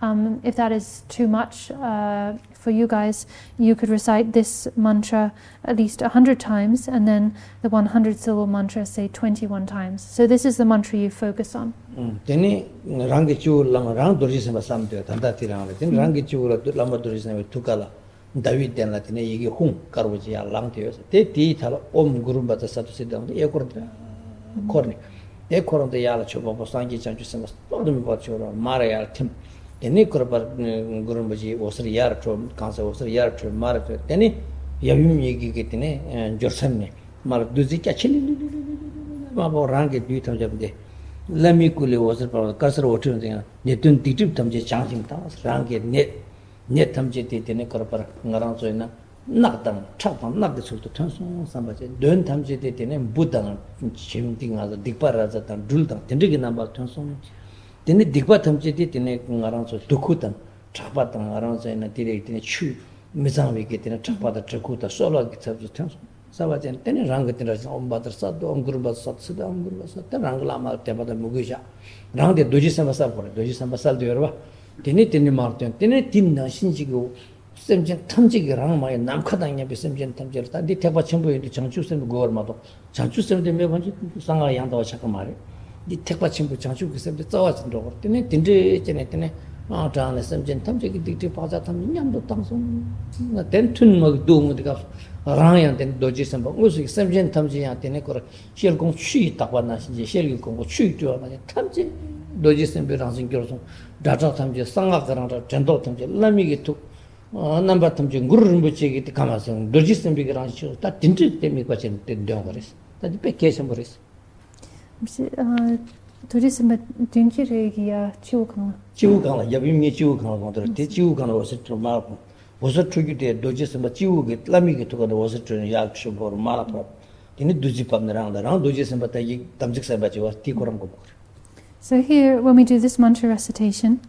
If that is too much for you guys, you could recite this mantra at least 100 times, and then the 100-syllable mantra, say 21 times. So this is the mantra you focus on. Then Rangichu Lama Rang Dorje Sempa Samde, Tandati Rang, then Rangichu Lama Dorje Sempa Tukala, David and Latine Yigi Hung, Karwajia Langtios, they tell Om Guru Vajrasattva Siddham, the Ekorn Corny, Ekorn the Yala Chopa, Sangi Chanchu Sempa, told them about your Maria Tim. Any Korba Gurumbaji was a yard to council was a yard to Market, any Yavimi Gitine and Jorsene, Marduzi Cachini, Mabo Rangi Dutam Jabde. Lamiculi was a Castle or two, they don't detect them just chanting towns, Rangi net tamjeti, Tenekorpa, Naranzoina, knock them, chop them, knock the sort of Tanson, somebody, don't tamjeti, and Buddha, chimting as a dipara than Dulta, Tendrigan number Tanson. Then the Digbatam Jeti in a Naranzo, Tukutan, Chapatan, Aranza in a direct in a chew, Mizanvi get in a Chapata, Chakuta, Solo gets up the Tanson. Savajan, then a rangatin on Vajrasattva, on Gurubasat, on Gurubasat, Ranglama, Tabata Mugisha, Rang the Dujisambasa for Dujisambasal de Yorba, Tinitini Martin, Tinitina, Shinjigo, Semjan Tamjig Rama, and Namkadanga, Semjan Tamjata, the Tabachimbo in the Chanchus and Gormato, Chanchus and the Mevanji, Sangayanda Chakamari. The Tekpachimbu Chanchu said the Tawas and Door, Tindre, Genetine, Mountain, Semjan Tamjik, Dictate Pazatam, Yamdo Tamson, then Tun Magdoom with the Gulf, Ryan, then Dodges and Music, Semjan Tamji and Tenecor, she'll go cheat Tawana, she'll go cheat to a Tamji, Dodges and Berans in Gerson, Data Tamji, Sangakaranta, Tendo Tamji, Lamig took number Tamji, Gurumbuchi, the Kamas, and Dodges and Big Rancho, that didn't take me question, the Dongoris, that the vacation Boris. Tourism Dinkiria Chukana. Chukana, Yavimi Chukana, the Chukana was it to Malcolm. Was it true there, Dodges, but you get Lamig to the was it to Yakshop or Malapop? Didn't do zip around Dodges, but I Tamjik Sabat was Tikoram. So here, when we do this mantra recitation,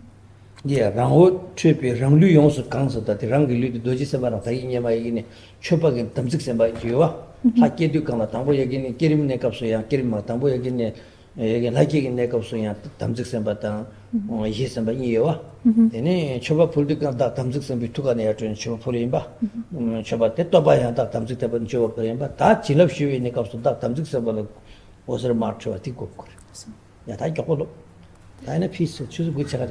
Yeah, Rango Chopa, Ranglu Yonsu Kansa, that the Rangilu Doji Semba, Tainema Yini, Chopa, Tamsik Semba, Jua, Haki Dukana, Tambo Yagini, Kirim Nekapsoya, Kirima, Tambo Yagini, Laki Nekapsoya, Tamsik Sembata, Yeshe Semba Yewa, then Chopa Pulika, Tamsik Sembi Tukane, Chopa Pulimba, Chopa Tetobaya, Tamsik Taban Chopa Pulimba, that Chilov Shui Nekapso, Tamsik Semba was a march of Tiko. Yatako. Eine piece, choose which are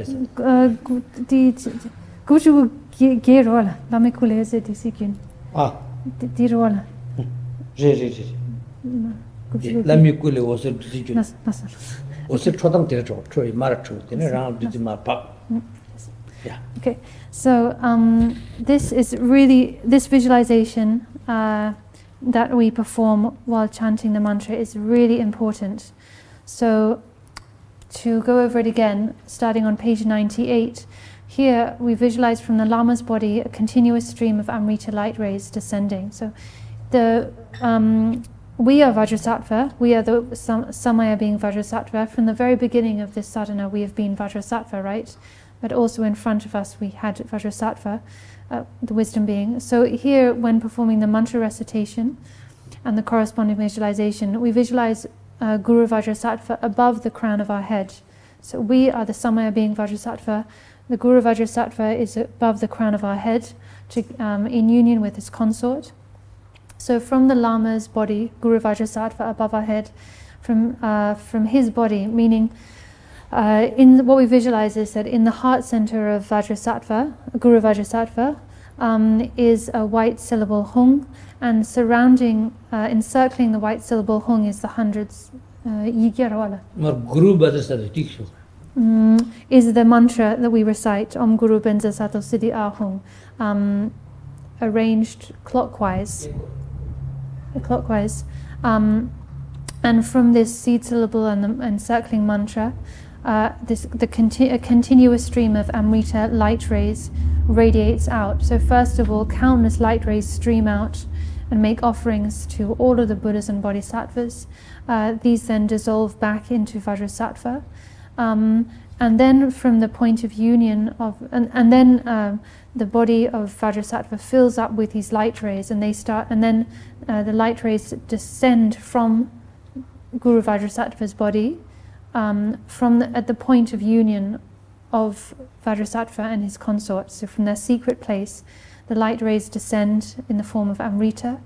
Guju Gerola, Lamiculese Disikin. Ah, Dirola. Lamicule was a decision. Was a Trotam territory, Troy Marachu, then around the Mapa. Yeah. Okay, so this is really, this visualization that we perform while chanting the mantra is really important. So, to go over it again, starting on page 98, here we visualize from the Lama's body a continuous stream of Amrita light rays descending. So we are Vajrasattva, we are the Samaya being Vajrasattva. From the very beginning of this sadhana we have been Vajrasattva, right? But also in front of us we had Vajrasattva, the wisdom being. So here, when performing the mantra recitation and the corresponding visualization, we visualize Guru Vajrasattva above the crown of our head. So we are the Samaya being Vajrasattva. The Guru Vajrasattva is above the crown of our head, in union with his consort. So from the Lama's body, Guru Vajrasattva above our head, from his body, meaning in what we visualize is that in the heart center of Vajrasattva, Guru Vajrasattva, is a white syllable hung, and surrounding, encircling the white syllable hung is the hundreds Guru Vajrasattva is the mantra that we recite, Om Guru Benza Sato Siddhi Ahung, arranged clockwise. And from this seed syllable and the encircling mantra, a continuous stream of Amrita light rays radiates out. So first of all, countless light rays stream out and make offerings to all of the Buddhas and Bodhisattvas. These then dissolve back into Vajrasattva. And then from the point of union of, and then the body of Vajrasattva fills up with these light rays, and they start, and then the light rays descend from Guru Vajrasattva's body, at the point of union of Vajrasattva and his consort. So from their secret place, the light rays descend in the form of Amrita.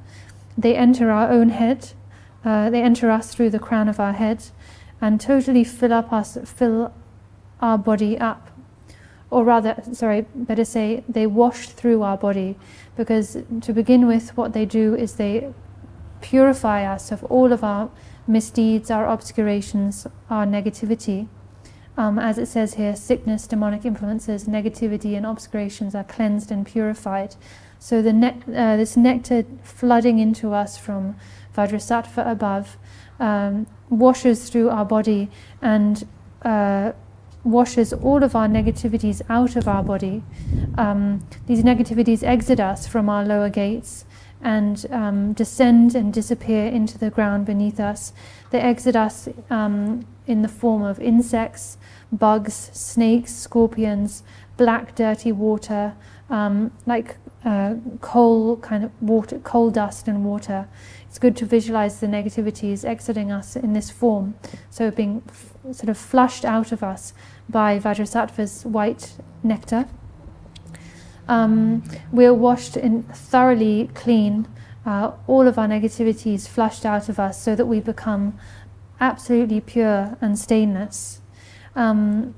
They enter our own head, they enter us through the crown of our head, and totally fill our body up. Or rather, better say, they wash through our body, because to begin with, what they do is they purify us of all of our misdeeds, our obscurations, our negativity. As it says here, sickness, demonic influences, negativity and obscurations are cleansed and purified. So this nectar flooding into us from Vajrasattva above washes through our body and washes all of our negativities out of our body. These negativities exit us from our lower gates and descend and disappear into the ground beneath us. They exit us in the form of insects, bugs, snakes, scorpions, black dirty water, like coal kind of water, coal dust and water. It's good to visualize the negativities exiting us in this form, so being sort of flushed out of us by Vajrasattva's white nectar. We're washed in thoroughly clean, all of our negativities flushed out of us, so that we become absolutely pure and stainless.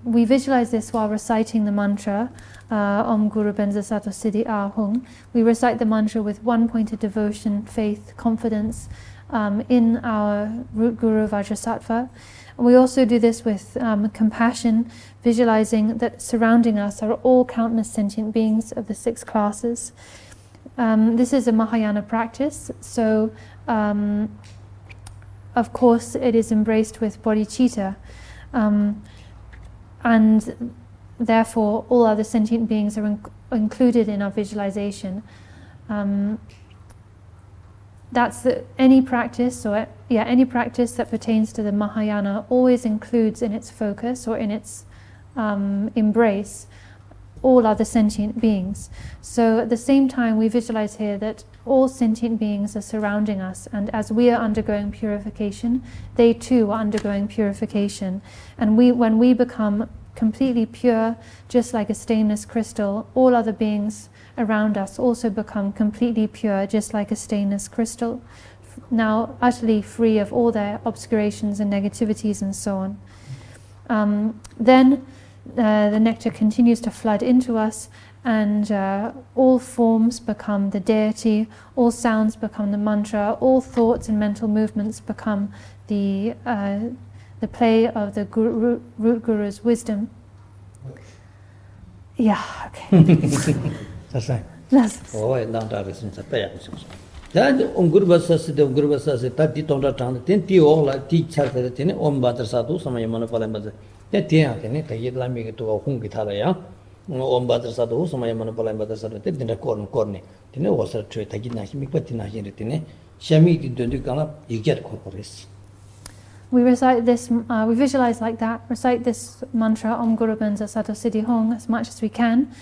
We visualize this while reciting the mantra, Om Guru Benza Sato Siddhi Ahung. We recite the mantra with one-pointed devotion, faith, confidence in our root Guru Vajrasattva. We also do this with compassion, visualizing that surrounding us are all countless sentient beings of the 6 classes. This is a Mahayana practice, so of course it is embraced with bodhicitta, and therefore all other sentient beings are included in our visualization. That's any practice that pertains to the Mahayana always includes in its focus or in its embrace all other sentient beings. So at the same time, we visualize here that all sentient beings are surrounding us, and as we are undergoing purification, they too are undergoing purification. And when we become completely pure, just like a stainless crystal, all other beings around us also become completely pure, just like a stainless crystal, now utterly free of all their obscurations and negativities and so on. Then the nectar continues to flood into us, and all forms become the deity, all sounds become the mantra, all thoughts and mental movements become the play of the root guru's wisdom. Yeah, okay. That's right. That's Oh, I don't have a pair. That on Gurvasas, that did on the town, then Tiola teacher the tin on Vajrasattva, some Yamanapalamba. That Tia, I get like to a Hungitala, on Vajrasattva, some Yamanapalamba, then the corny. Then it was a trade, I did not make Patina Hiritine. Shami did you come up, you get corporates. We recite this, we visualize like that, recite this mantra Om Guru Benza Sato Siddhi Hong as much as we can,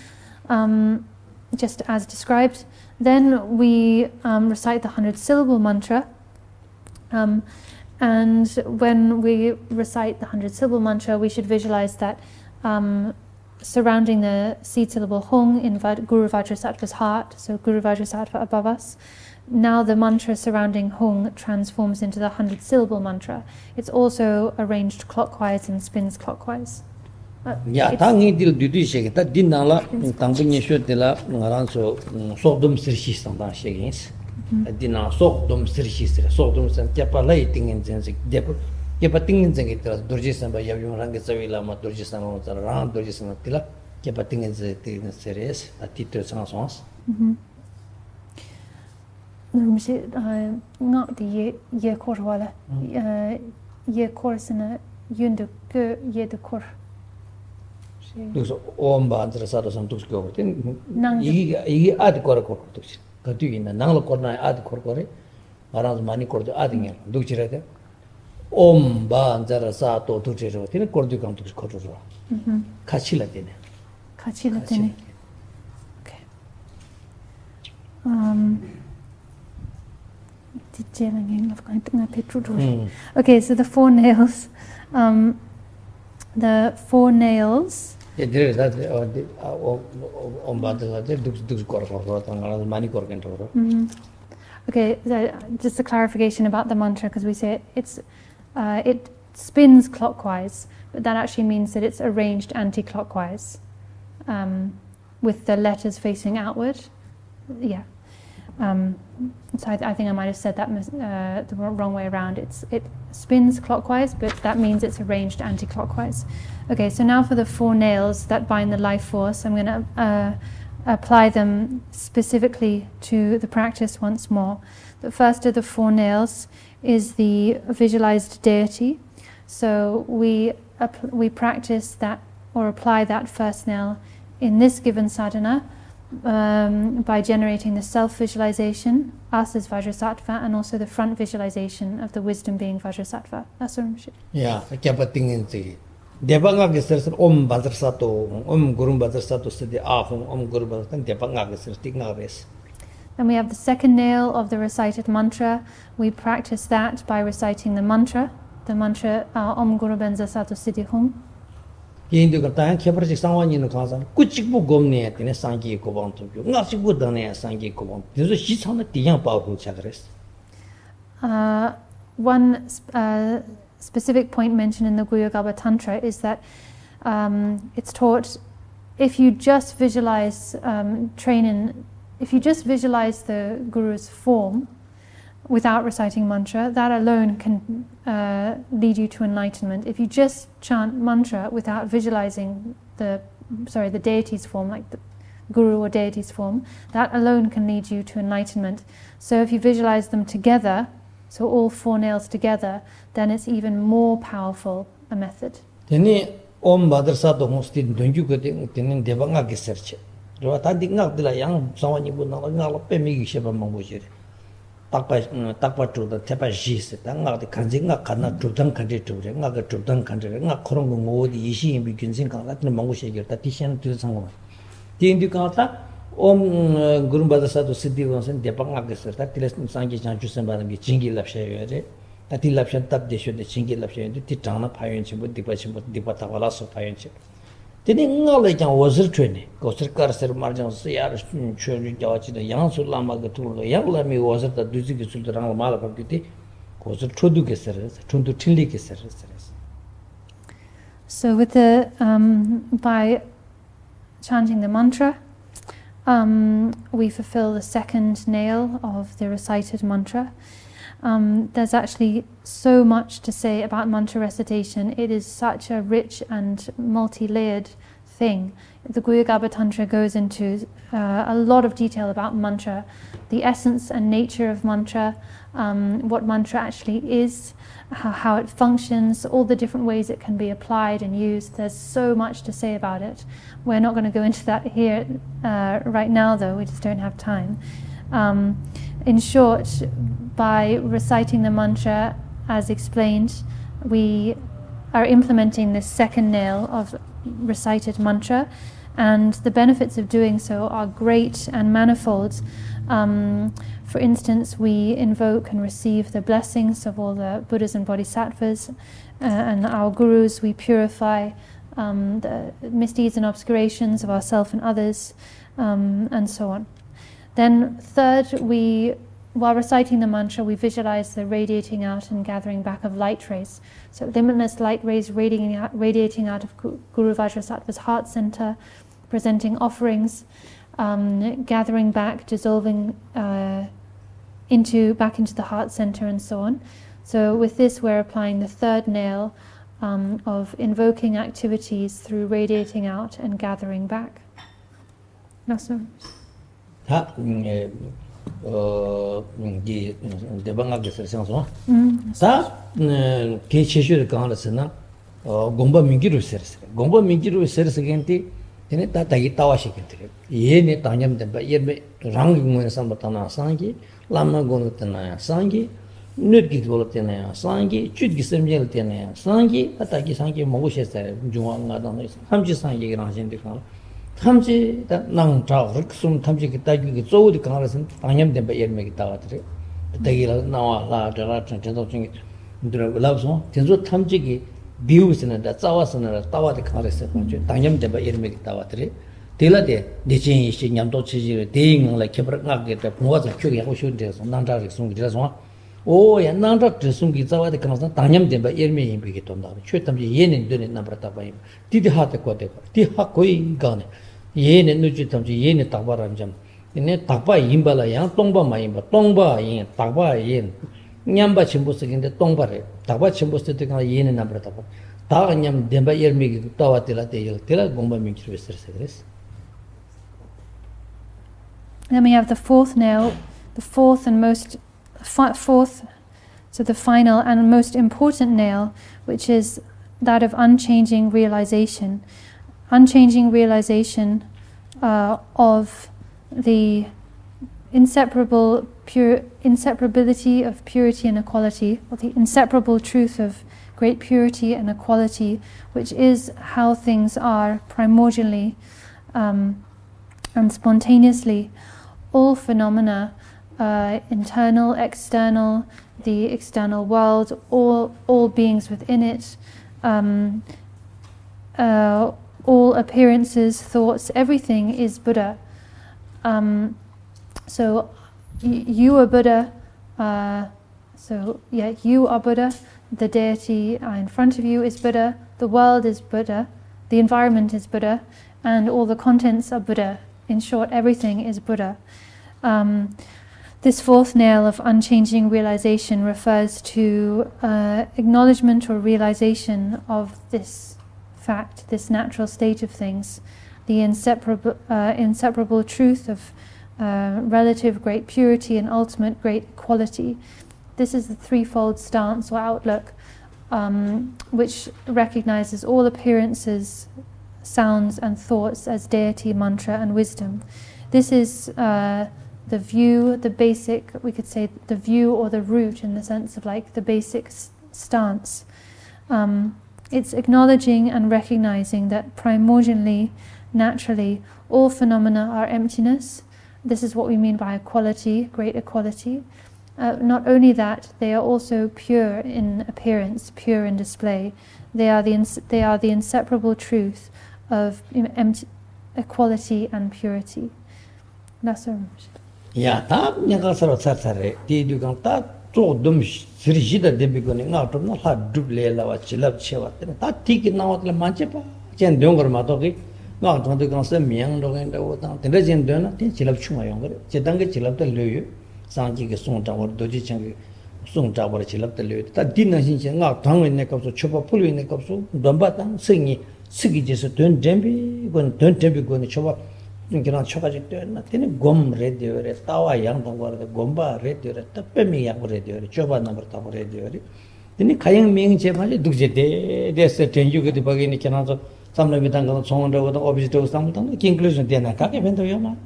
just as described. Then we recite the 100-syllable mantra, and when we recite the 100-syllable mantra, we should visualize that surrounding the seed-syllable Hong in Guru Vajrasattva's heart, so Guru Vajrasattva above us. Now the mantra surrounding Hong transforms into the 100-syllable mantra. It's also arranged clockwise and spins clockwise. Yeah, Tangi dil duty shake that dinala, Tangi Shutilla, Naranso, Sodom Sirchis and Shakings. Dinner Sodom Sirchis, Sodom and Japalating in Zenzik, Kepating in Zengitas, Dorje and by Yavim Rangasavi Lama, Dorje and around Dorje and Tilla, Kepating in the series, a teacher songs. Not the year quarter wala, year course in a yundu year the core. Those Om Vajrasattva and Tusko, he add Korako, Katu the Nangla Korna add Korkore, around Mani Kordo adding him, Duchirete, Om Vajrasattva Tuchero, then Kordukam to Kotoro, Kachilatine. Kachilatine. Okay. Okay, so the four nails. The four nails. There is that Okay, so just a clarification about the mantra, because we say it spins clockwise, but that actually means that it's arranged anti-clockwise, with the letters facing outward. Yeah. So I think I might have said that the wrong way around. It spins clockwise, but that means it's arranged anti-clockwise. Okay, so now for the four nails that bind the life force, I'm going to apply them specifically to the practice once more. The first of the four nails is the visualized deity. So we practice that or apply that first nail in this given sadhana, by generating the self-visualization, us as Vajrasattva, and also the front visualization of the wisdom being Vajrasattva. That's what I'm saying. Yeah, I kept a thing in the Debanga says Om Vajrasattva, Om Guru Vajrasattva said the Ahum, Om Guru Vajrasattva, Debanga says Tignares. Then we have the second nail of the recited mantra. We practice that by reciting the mantra Om Guru Benza Sato Siddhi Hum. Yindu Katan, Keprich Sanwan in the Kazan, Kuchibu Gomne in a Sangi Koban to you, Nachibu Dane Sangi Koban. There's a sheet on the young powerful chakras. One specific point mentioned in the Guyogaba Tantra is that it's taught if you just visualize if you just visualize the Guru's form without reciting mantra, that alone can lead you to enlightenment. If you just chant mantra without visualizing the deity's form, like the Guru or deity's form, that alone can lead you to enlightenment. So if you visualize them together, so all four nails together, then it's even more powerful a method. Om Vajrasattva hosted Dunju Gotin Devanga research. Rotating out the young someone you would not pay me Sheba Mangujir. Takpa to the Tepajis, Tanga the Kanzinga Kana Tutan country to Naga Tutan country, not Korongo, the Yeshe begins in Latin Mangusha, Tatishan to someone. Tindi Kanta, Om Guru Vajrasattva Siddhi Gonsen, Depangakasar, Tilas Sangi Chanchu Sembarangi, Chingi Lapshay, Tati Lapshan Tap Desho, the Chingi Lapshay, Titana Payanchi, Dipachim, Dipatavalaso Payanchi. Then knowledge was a training, Coster Ser Margins, Yarish, Church, Jawachi, the Yansu Lama, the Yalami was at the Duzik to the Ramala Pagiti, was a Trudukeseres, Tundu Tindikeseres. So with the by chanting the mantra, we fulfill the second nail of the recited mantra. There's actually so much to say about mantra recitation. It is such a rich and multi-layered thing. The Guhyagarbha Tantra goes into a lot of detail about mantra, the essence and nature of mantra, what mantra actually is, how it functions, all the different ways it can be applied and used. There's so much to say about it. We're not going to go into that here right now, though. We just don't have time. In short, by reciting the mantra as explained, we are implementing this second nail of recited mantra, and the benefits of doing so are great and manifold. For instance, we invoke and receive the blessings of all the Buddhas and Bodhisattvas and our gurus. We purify the misdeeds and obscurations of ourselves and others, and so on. Then third, while reciting the mantra, we visualize the radiating out and gathering back of light rays. So limitless light rays radiating out of Guru Vajrasattva's heart center, presenting offerings, gathering back, dissolving back into the heart center, and so on. So with this, we're applying the third nail of invoking activities through radiating out and gathering back. No, sir. Gomba Mingiru Seres. Gomba Mingiru Seres again, Tawashi. Yene Tanyam de Bayebe, Ranging Sambatana Sangi, Lama Gonatana Sangi, Nudgit Volotena Sangi, Chudgisemiel Tena Sangi, Ataki Sangi, Moshe, Juanga, Hamji Sangi, Ranjin. Tamji that Nang Tao, Riksum Tamji Kitaki, so the Congressman, Tanyam de Bayer make it out. The Tagila now, La, the Rat and Gentle Thing, loves one, Tinzo Tamji, views in the Tawas and the Tawa the Congressman, Tanyam de Bayer make it out. Tila de change Yamto Chiji, Ding like Kebrak, get was a curious who should just Nanta Riksum, just one. Oh, and Nanta Trisum Gizawa the Congressman, Tanyam de Bayer may be it on that. Shoot them yen and doing number of time. Did the heart a quote, Tihakoi gone. Yen and Nujitam, Yen Tabaranjam. In a Tapa Yimbala, Yang Tongba Maimba, Tongba Yen, Taba Yen, Nyamba Chimbus again the Tongba, Taba Chimbus to take a yen and number of Taganyam Demba Yermi, Tawa Tila, Tila Gomba Minchus. Then we have the fourth nail, the fourth, so the final and most important nail, which is that of unchanging realization. Unchanging realization of the inseparability of purity and equality, or the inseparable truth of great purity and equality, which is how things are primordially and spontaneously. All phenomena, internal, external, the external world, all beings within it, all appearances, thoughts, everything is Buddha. So you are Buddha. You are Buddha. The deity in front of you is Buddha. The world is Buddha. The environment is Buddha, and all the contents are Buddha. In short, everything is Buddha. This fourth nail of unchanging realization refers to acknowledgement or realization of this fact, this natural state of things, the inseparable truth of relative great purity and ultimate great equality. This is the threefold stance or outlook which recognizes all appearances, sounds and thoughts as deity, mantra and wisdom. This is the view, the basic, we could say the view or the root in the sense of like the basic stance. It's acknowledging and recognizing that primordially naturally all phenomena are emptiness. This is what we mean by equality, great equality. Not only that, they are also pure in appearance, pure in display. They are the inseparable truth of equality and purity. That's so much. Yeah, that Nagasaro Satsare, did you come that to them Sirjida de beginning out of not hard double lava chilab chewa. That ticket now at La Manchepa, Chen Dungar Matoki, not on the concern Miang and the water, the legend donor, Chilab Chuma younger, Chetanga Chilab the Lu, Sanji Song Tower, Doji Chang Song Tower Chilab the Lu. That dinner since out tongue in the cups of Chopa Pulu in the cups of Dombatan, singing, Sigi just turn Dembi, when turn Dembi going to Chopa. Cannot Chopa, nothing gum radio, Tawa young, the Gomba radio, the Pemi Yang radio, Chopa number Tawa radio. Then Kayang Ming Chema, Dudje, there's a change you get the Bagini Canada, some of the song over the object something, conclusion, then I can't even do your man.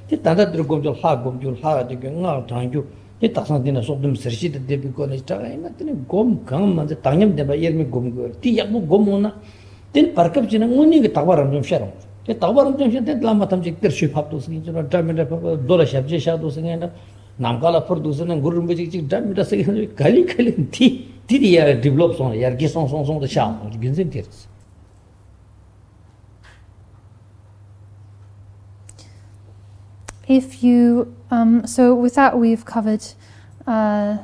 The Tata go to Hagum, you'll have to go out on you. It doesn't dinner so them search it, they become a time, nothing gum come and the Tangam de Bayermi gum, Tiamu Gomona, then Parkap Jina only the Tower of Sharon. The Tower of the Lama Tamjik ship have to sing, Dora Shabje Shadow singing, Namkala producing and Guru Magic, Damn, Kali Kali, Tidia develops on Yargis on the Sham, which begins in tears. If you, so with that we've covered, the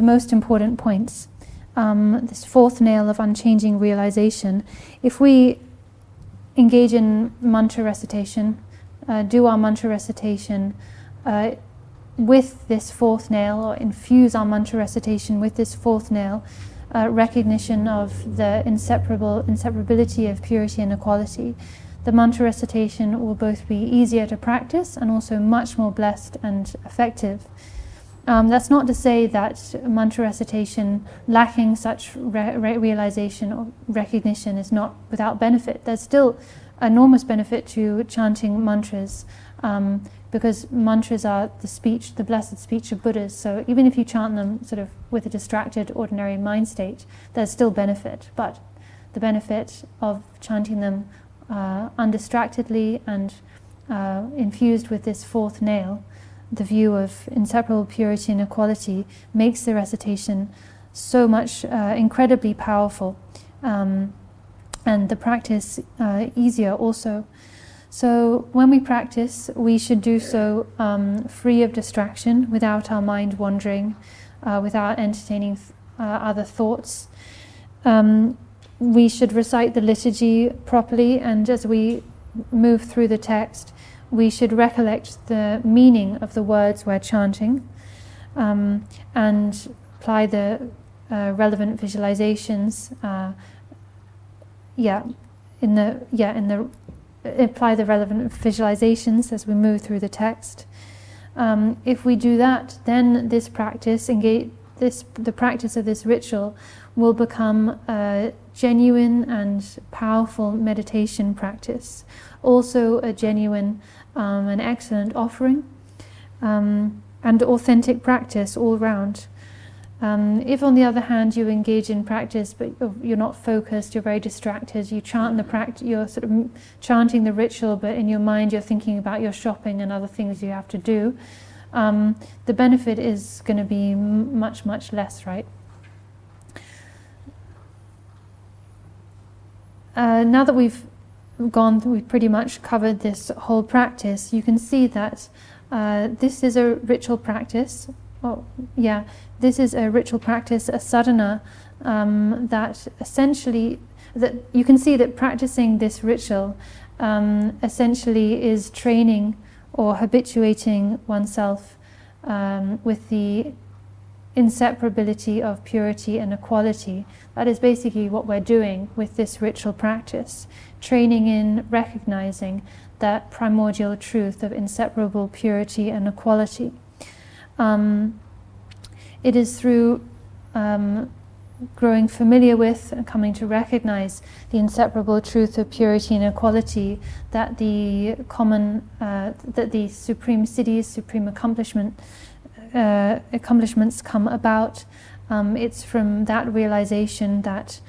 most important points. This fourth nail of unchanging realization. If we engage in mantra recitation, do our mantra recitation with this fourth nail, or infuse our mantra recitation with this fourth nail, recognition of the inseparability of purity and equality, the mantra recitation will both be easier to practice and also much more blessed and effective. That's not to say that mantra recitation lacking such realization or recognition is not without benefit. There's still enormous benefit to chanting mantras, because mantras are the blessed speech of Buddhas. So even if you chant them sort of with a distracted, ordinary mind state, there's still benefit. But the benefit of chanting them undistractedly and infused with this fourth nail, the view of inseparable purity and equality, makes the recitation so much incredibly powerful, and the practice easier also. So when we practice, we should do so free of distraction, without our mind wandering, without entertaining other thoughts. We should recite the liturgy properly, and as we move through the text, we should recollect the meaning of the words we're chanting, and apply the relevant visualizations. Apply the relevant visualizations as we move through the text. If we do that, then this practice, the practice of this ritual, will become a genuine and powerful meditation practice, also a genuine and excellent offering, and authentic practice all round. If, on the other hand, you engage in practice but you're not focused, you're very distracted, you chant you're sort of chanting the ritual, but in your mind you're thinking about your shopping and other things you have to do, the benefit is going to be much, much less, right? Now that we've pretty much covered this whole practice, you can see that this is a ritual practice. This is a ritual practice, a sadhana, that essentially, that you can see that practicing this ritual essentially is training or habituating oneself with the inseparability of purity and equality. That is basically what we're doing with this ritual practice, training in recognizing that primordial truth of inseparable purity and equality. It is through growing familiar with and coming to recognize the inseparable truth of purity and equality that the supreme siddhis, supreme accomplishments come about. It's from that realization that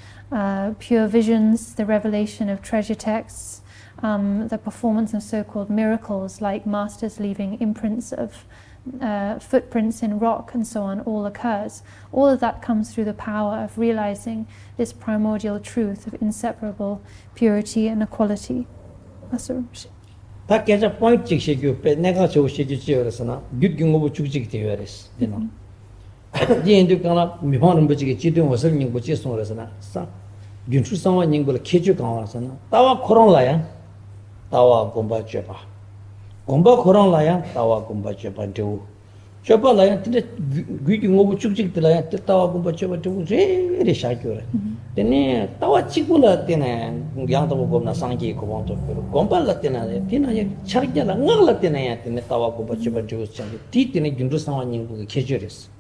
pure visions, the revelation of treasure texts, the performance of so-called miracles, like masters leaving imprints of footprints in rock and so on, all occurs. All of that comes through the power of realizing this primordial truth of inseparable purity and equality. That's what 다 계좌 포인트 직시교 빼 내가 저 시지 지어서나 육경고 죽직 되어야스 되나 이인도 가나 미반은 버지게 지도 원설님 고 지송으로서나 사 윤출성와 닝불 계주 강화서나 따와 코로나야 따와 공부 줘봐 공부 코로나야 따와 공부 줘봐 되고 줘봐라야 근데 육경고 죽직들라야 따와 공부 줘봐 되고 제일 샤교라 되네 따와 찍고라 되네 양도 보고나 상기 고본도 공부를 때나 되나야 차르게라 응을 때나야 되네 따와 공부 줘봐 되고 뒤때네 윤출성와 닝불 계주랬어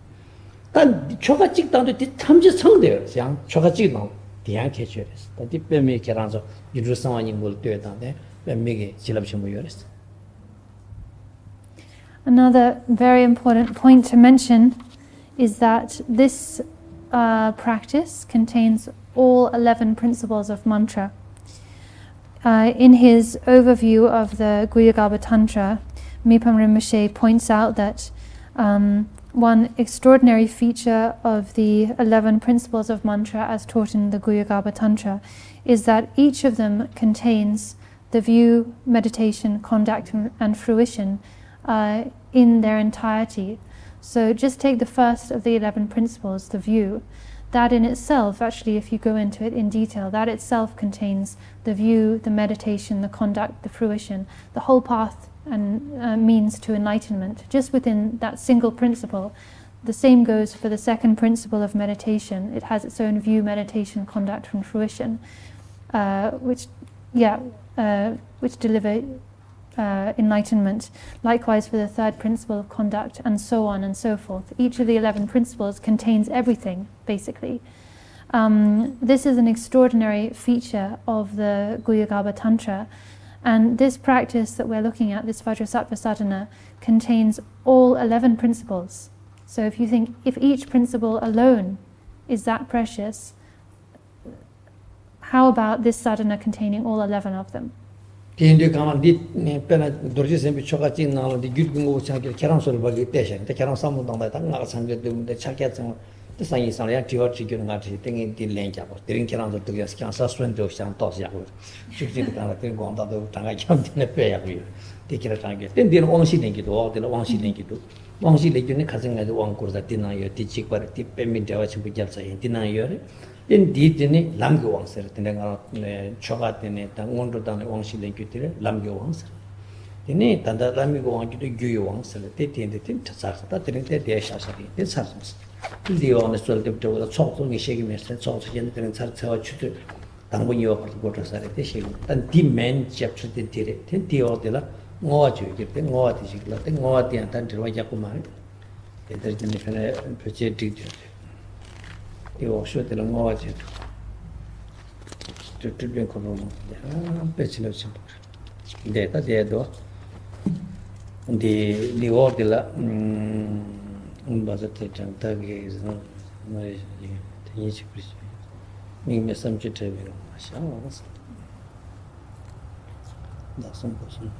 단 초가 찍당도 탐지 성대요. 양 초가 찍당 대양 계주랬어. 다 뒷뱀이 계란서 유주 상황이 뭘 되었다는데 뱀미게 질랍심 요랬어. Another very important point to mention is that this practice contains all 11 principles of mantra. In his overview of the Guhyagarbha Tantra, Mipam Rinpoche points out that one extraordinary feature of the 11 principles of mantra as taught in the Guhyagarbha Tantra is that each of them contains the view, meditation, conduct and fruition in their entirety. So just take the first of the 11 principles, the view. That in itself, actually if you go into it in detail, that itself contains the view, the meditation, the conduct, the fruition, the whole path and means to enlightenment. Just within that single principle. The same goes for the second principle of meditation. It has its own view, meditation, conduct and fruition, which deliver enlightenment. Likewise for the third principle of conduct, and so on and so forth. Each of the 11 principles contains everything, basically. This is an extraordinary feature of the Guhyagarbha Tantra. And this practice that we're looking at, this Vajrasattva sadhana, contains all 11 principles. So if you think, if each principle alone is that precious, how about this sadhana containing all 11 of them? Dorje Sempa Chopa Chinna, the good go Chanki, Karam Solbagi Tesha, the Karam Samu Danga, the Chakat, the Sang is only active chicken, thinking the Lanka, drinking around the Tugas, Suspense of Shan Tos Yaku, shifting the Tanga, going down the Tanga jumped in a pair. Take it a target. Then the one she link it, all the one she link it to. One she link cousin at the one course that deny your teaching, but tip payment to watch with Jalsa, deny your. Indeed, in Lamgo answer, Chogat in it, and wonder down the one she link it to Lamgo answer. In it, and that Lamigo want you to give you answer, the tea and the tin to Sarta, the Yeshe, it's Sartas. The honest will give to the salt only shaking message, salt again, and Sarta, and when you go to Sarate, and demand chapter the tea, the order, more to get the more the more the antan to Wajakumai. There's the different projected. You will shoot the more to drink of Bachelor Simple. Data there, though. The order Unbazate and Tagi is not Yeshe. Make me some chitter. That's some person.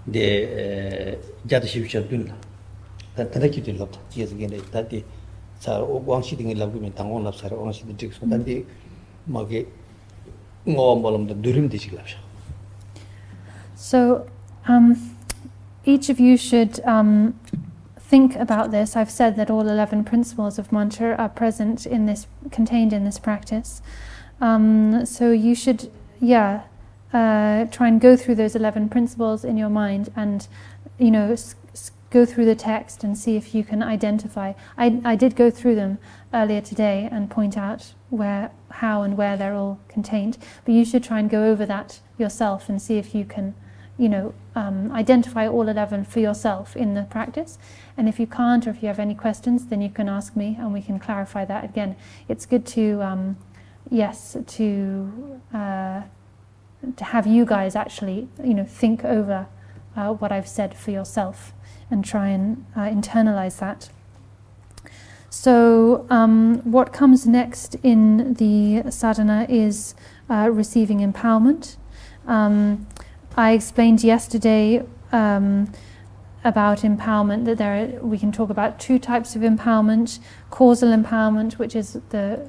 The Jadaship Shabdullah. That the lot, years again, that the Sar one sitting in love with Tangon of Sarah, one sitting the Dixon, and the Magi Molom, the Durim Dishilapsha. So, each of you should think about this. I've said that all 11 principles of mantra are present in this, contained in this practice. So you should, try and go through those 11 principles in your mind, and go through the text and see if you can identify. I did go through them earlier today and point out how and where they're all contained. But you should try and go over that yourself and see if you can, identify all 11 for yourself in the practice. And if you can't, or if you have any questions, then you can ask me and we can clarify that again. It's good to have you guys actually, think over what I've said for yourself and try and internalize that. So what comes next in the sadhana is receiving empowerment. I explained yesterday about empowerment, that we can talk about two types of empowerment: causal empowerment, which is the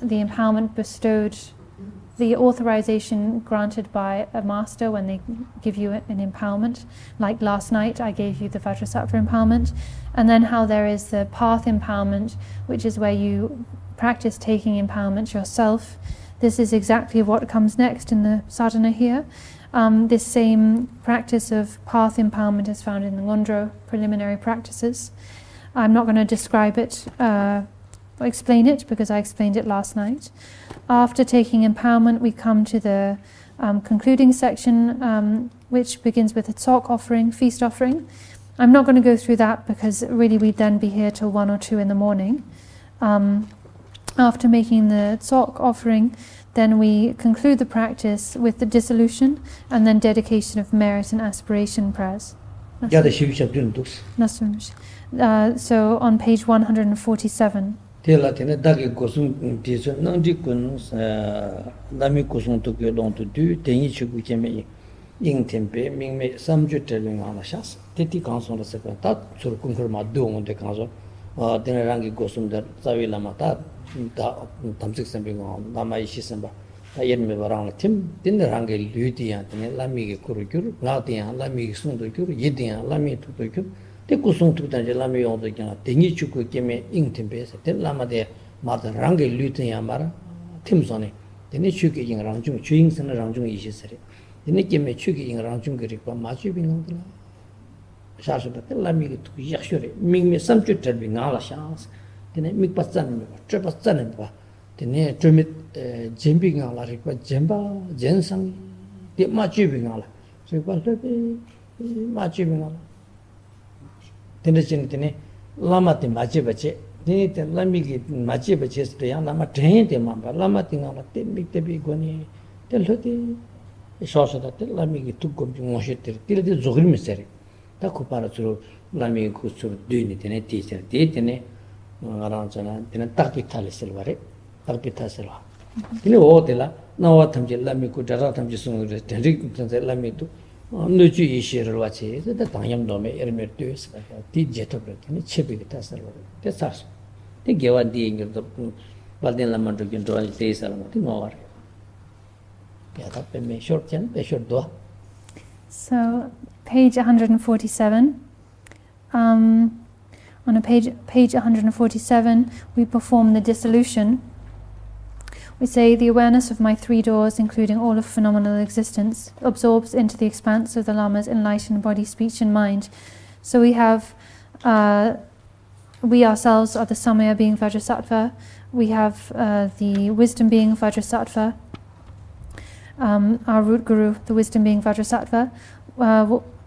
empowerment bestowed, the authorization granted by a master when they give you an empowerment. Like last night, I gave you the Vajrasattva empowerment. And then how there is the path empowerment, which is where you practice taking empowerment yourself. This is exactly what comes next in the sadhana here. This same practice of path empowerment is found in the Ngondro preliminary practices. I'm not going to describe it, explain it, because I explained it last night. After taking empowerment, we come to the concluding section, which begins with a tsok offering, feast offering. I'm not going to go through that because really we'd then be here till 1 or 2 in the morning. After making the tsok offering, then we conclude the practice with the dissolution and then dedication of merit and aspiration prayers. So on page 147. Tela tene dagi gosung tiso nangdi kun nami gosung to gyo dong to du tengi chugu keme ing tempe mingme samju teling ala shas teti kansong la sepa ta sur kunkur ma du ngonde kanso tene rangi gosung der zawi lama ta tamsik sembe ngom lama ishi semba ta yenme barang tim tene rangi ludi ya tene lami ge kuru gyur ngati ya lami ge sung do gyur yedi ya lami tu do gyur te kusung tu dan je lami yong do gyana tengi chugu keme ing tempe se ten lama de ma da rangi ludi ya mara tim sone tene chugu ing rangjung chuing sen rangjung ishi sere tene keme chugu ing rangjung ge rikwa ma chu bi ngam dla sha te lami ge tu yakshure mingme samchu tel bi ngala shas tene mik patsan me tre patsan ba tene tremit jembi ngala rikwa jemba jensang te ma chu bi ngala so ba te ma chu bi ngala tene tene lama te ma che bache tene te lami ge ma che bache ste ya lama ten te ma ba lama te ngala te mik te bi goni te lote sha te lami ge tu gom ngo she te te de zogri me sere ta ko para tsuro lami ku tsuro duni tene ti sere te tene ngara chana tene takpi thale selware takpi thaselwa tene o tela na wa thamje lami ku dara thamje sung re tene tene lami tu nuju Yeshe rwa che da tangyam do me ermer tu sa ti jeto bre tene chebi ge taselwa te sas te gewa di ngir do balden lama do gen do te salama ti no war ya ta pe me short chen pe short do. So page 147, on a page 147 we perform the dissolution. We say, the awareness of my 3 doors, including all of phenomenal existence, absorbs into the expanse of the Lama's enlightened body, speech and mind. So we have, we ourselves are the Samaya being Vajrasattva, we have the wisdom being Vajrasattva, our root guru, the wisdom being Vajrasattva.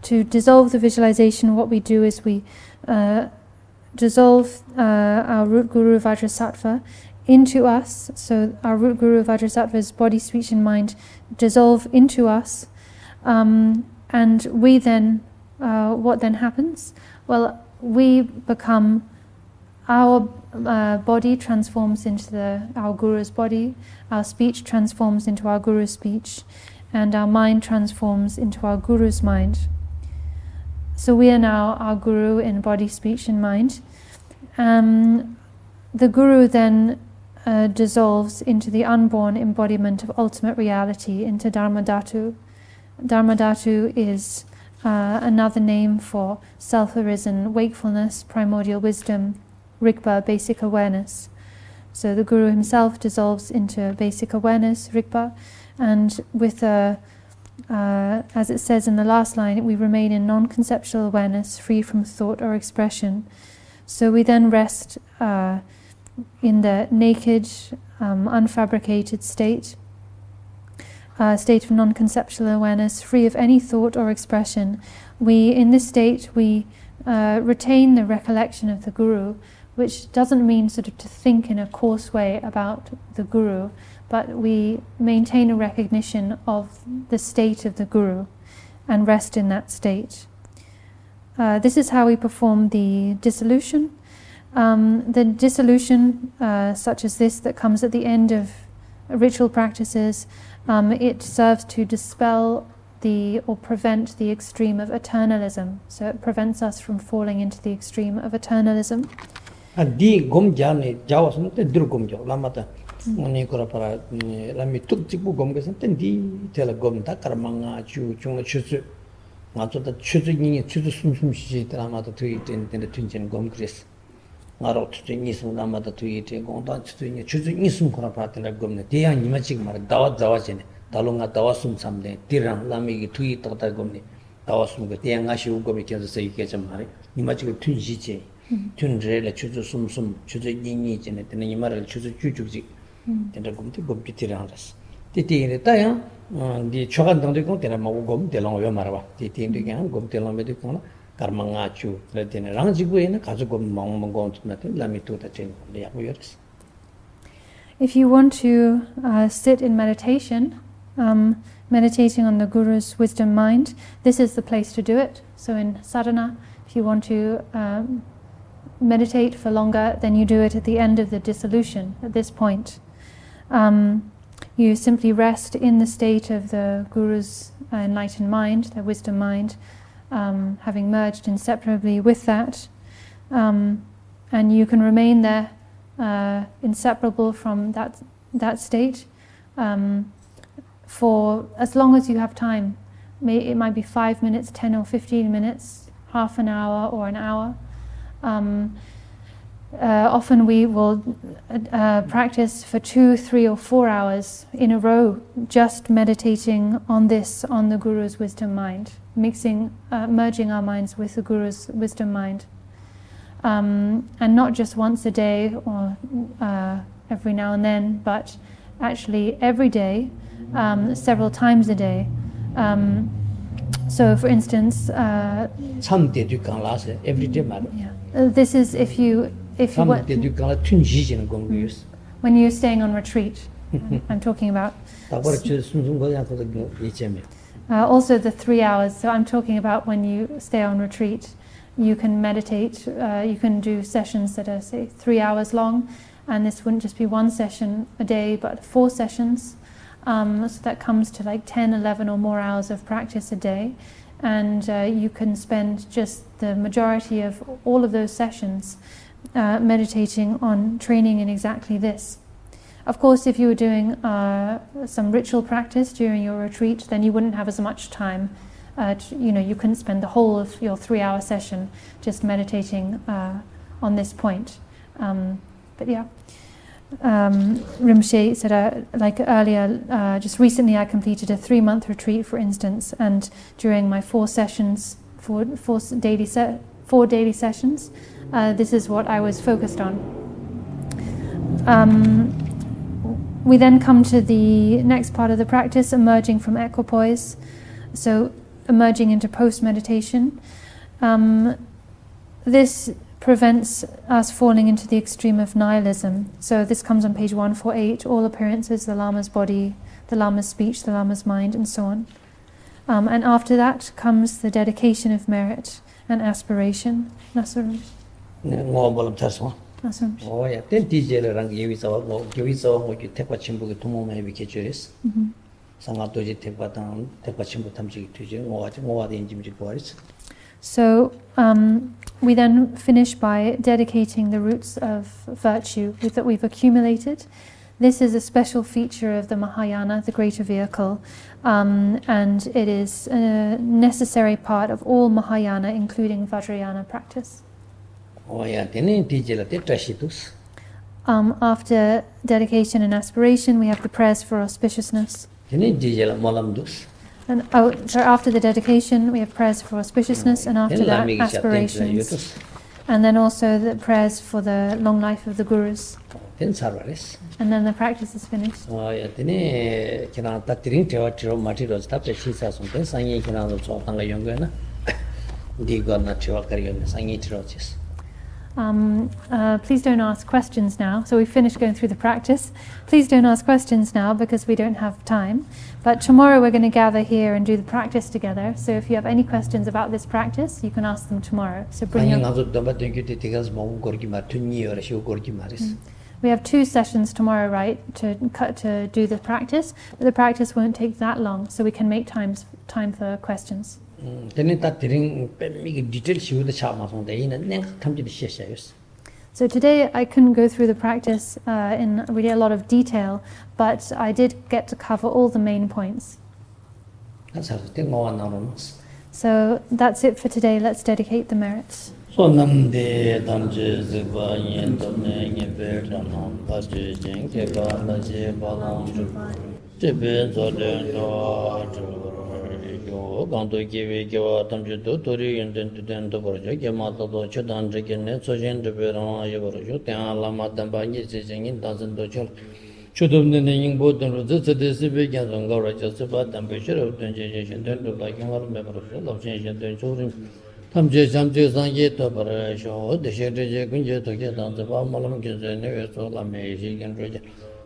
To dissolve the visualization, what we do is we dissolve our root guru Vajrasattva into us. So our root guru Vajrasattva's body, speech and mind dissolve into us, and we then, what then happens? Well, we become, our body transforms into our guru's body, our speech transforms into our guru's speech, and our mind transforms into our guru's mind. So we are now our guru in body, speech and mind. The guru then dissolves into the unborn embodiment of ultimate reality, into Dharmadhatu. Dharmadhatu is another name for self-arisen wakefulness, primordial wisdom, Rigpa, basic awareness. So the guru himself dissolves into basic awareness, Rigpa, and with as it says in the last line, we remain in non-conceptual awareness, free from thought or expression. So we then rest in the naked, unfabricated state of non-conceptual awareness, free of any thought or expression. In this state, we retain the recollection of the Guru, which doesn't mean sort of to think in a coarse way about the Guru, but we maintain a recognition of the state of the Guru and rest in that state. This is how we perform the dissolution. The dissolution, such as this, that comes at the end of ritual practices, it serves to dispel or prevent the extreme of eternalism. So it prevents us from falling into the extreme of eternalism. Di gom jani jawas no te dur gom jaw lamata oni kora para lami tuk jibu gom gesan ten di tela gom ta karmanga chu chung chuzu ngato ta chuzu ni chuzu sum shi ta lamata tu iten ten tunchen gom kris ngaro tu ni sum lamata tu ite gom ta chuzu ni sum kora para tela gom ne dia ni ma chig mar dawa jene dalunga dawa sum samde tirang lami gi tu ito ta gom ne dawa sum ge dia nga shi u gom ke se ke jam mari ni ma chig tun ji che Jigdrel chuzu sum chuzu yinyi jene tena yimaral chuzu jujuji tena gomti gompi tirangas titi ine taya di chokan dangde kong tena mawu gom telong yo marwa titi ine kya gom telong me de kong karma nga chu tena rang jigu ine kazu gom mong gom tuna tena lami tu ta chen le yaku yoris. If you want to sit in meditation, meditating on the Guru's wisdom mind, this is the place to do it. So in sadhana, if you want to meditate for longer, then you do it at the end of the dissolution, at this point. You simply rest in the state of the Guru's enlightened mind, the wisdom mind, having merged inseparably with that. And you can remain there inseparable from that state for as long as you have time. It might be 5 minutes, 10 or 15 minutes, half an hour or an hour. Often we will practice for 2, 3 or 4 hours in a row, just meditating on the Guru's wisdom mind, merging our minds with the Guru's wisdom mind. And not just once a day or every now and then, but actually every day, several times a day. So for instance, every day, this is if you when you're staying on retreat. I'm talking about also the 3 hours. So I'm talking about when you stay on retreat, you can meditate. You can do sessions that are, say, 3 hours long, and this wouldn't just be one session a day, but 4 sessions. So that comes to like 10, 11 or more hours of practice a day. And you can spend just the majority of all of those sessions meditating on training in exactly this. Of course, if you were doing some ritual practice during your retreat, then you wouldn't have as much time. You couldn't spend the whole of your 3-hour session just meditating on this point. But yeah. Rinpoche said, like earlier, just recently I completed a 3-month retreat, for instance, and during my 4 daily sessions, this is what I was focused on. We then come to the next part of the practice, emerging from equipoise, so emerging into post-meditation. This prevents us falling into the extreme of nihilism. So this comes on page 148, all appearances, the Lama's body, the Lama's speech, the Lama's mind, and so on. And after that comes the dedication of merit and aspiration. Nasarum. So we then finish by dedicating the roots of virtue that we've accumulated. This is a special feature of the Mahayana, the greater vehicle, and it is a necessary part of all Mahayana, including Vajrayana practice. After dedication and aspiration, we have the prayers for auspiciousness. And so after the dedication, we have prayers for auspiciousness, and after that, aspirations. And then also the prayers for the long life of the Gurus. And then the practice is finished. Please don't ask questions now. So we finished going through the practice. Please don't ask questions now because we don't have time. But tomorrow we're going to gather here and do the practice together. So if you have any questions about this practice, you can ask them tomorrow. So bring We have 2 sessions tomorrow, right, to do the practice, but the practice won't take that long, so we can make time for questions. So today I couldn't go through the practice in really a lot of detail, but I did get to cover all the main points. So that's it for today. Let's dedicate the merits.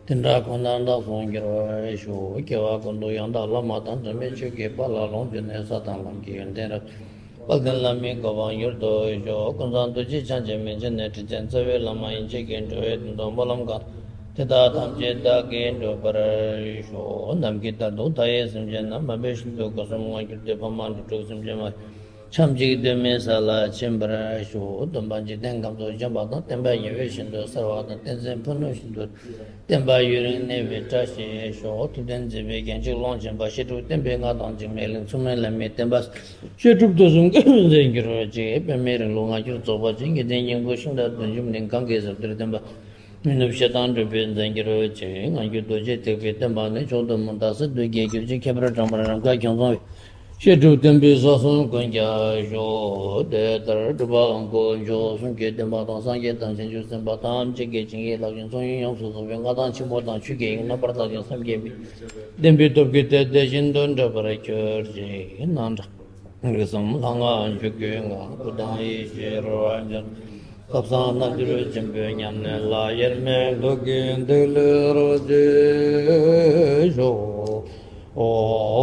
Tindra Konanda Songiro, Esho, Kiwa Kondo Yanda Lama Tanjame Chuki Pala Longjane Satan Lanki and Dera Pagdalami Govan Yurdo, Esho, Konsanto Chichan mentioned Jansawe Lama in Chicken to it and Dombalamka. Teda Tamje Dagi to Parasho, Namkita Dota, some Jena, Mabeshin to Kosam like the Paman to some Jema. Chamji de Mesala, Chembra, Show, Dombanji, then come to Jabata, Temba Innovation to Sarawat, Tenzen Pronotion to Temba Urin Navy, Tashi, Show, to Denzivic and launch and Bashitu, Tempenga on Jimel, and Sumela Metembas. She took to some Zingiroji, and made a long accused of watching it in Bushing that the Jumling Kangas of the Temba. In the Shatan repeat Zingiroji, and you do jet with Temba, and showed the Montasa, the Gay Cabra Tamara and Gakan. She took them be so soon, Gonja, Jo, the Duba, Jo, some get them out on some get and use them, but I'm checking it like in some young so when I don't more than chicken, no part of some game. Then bit of get the Jindon temperature, and some Langa and Chuking, put down Yeshe, and Kapsana, the champion, and liar, man, looking the little Jo. Om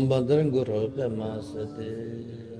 Badran Guru Pemasate.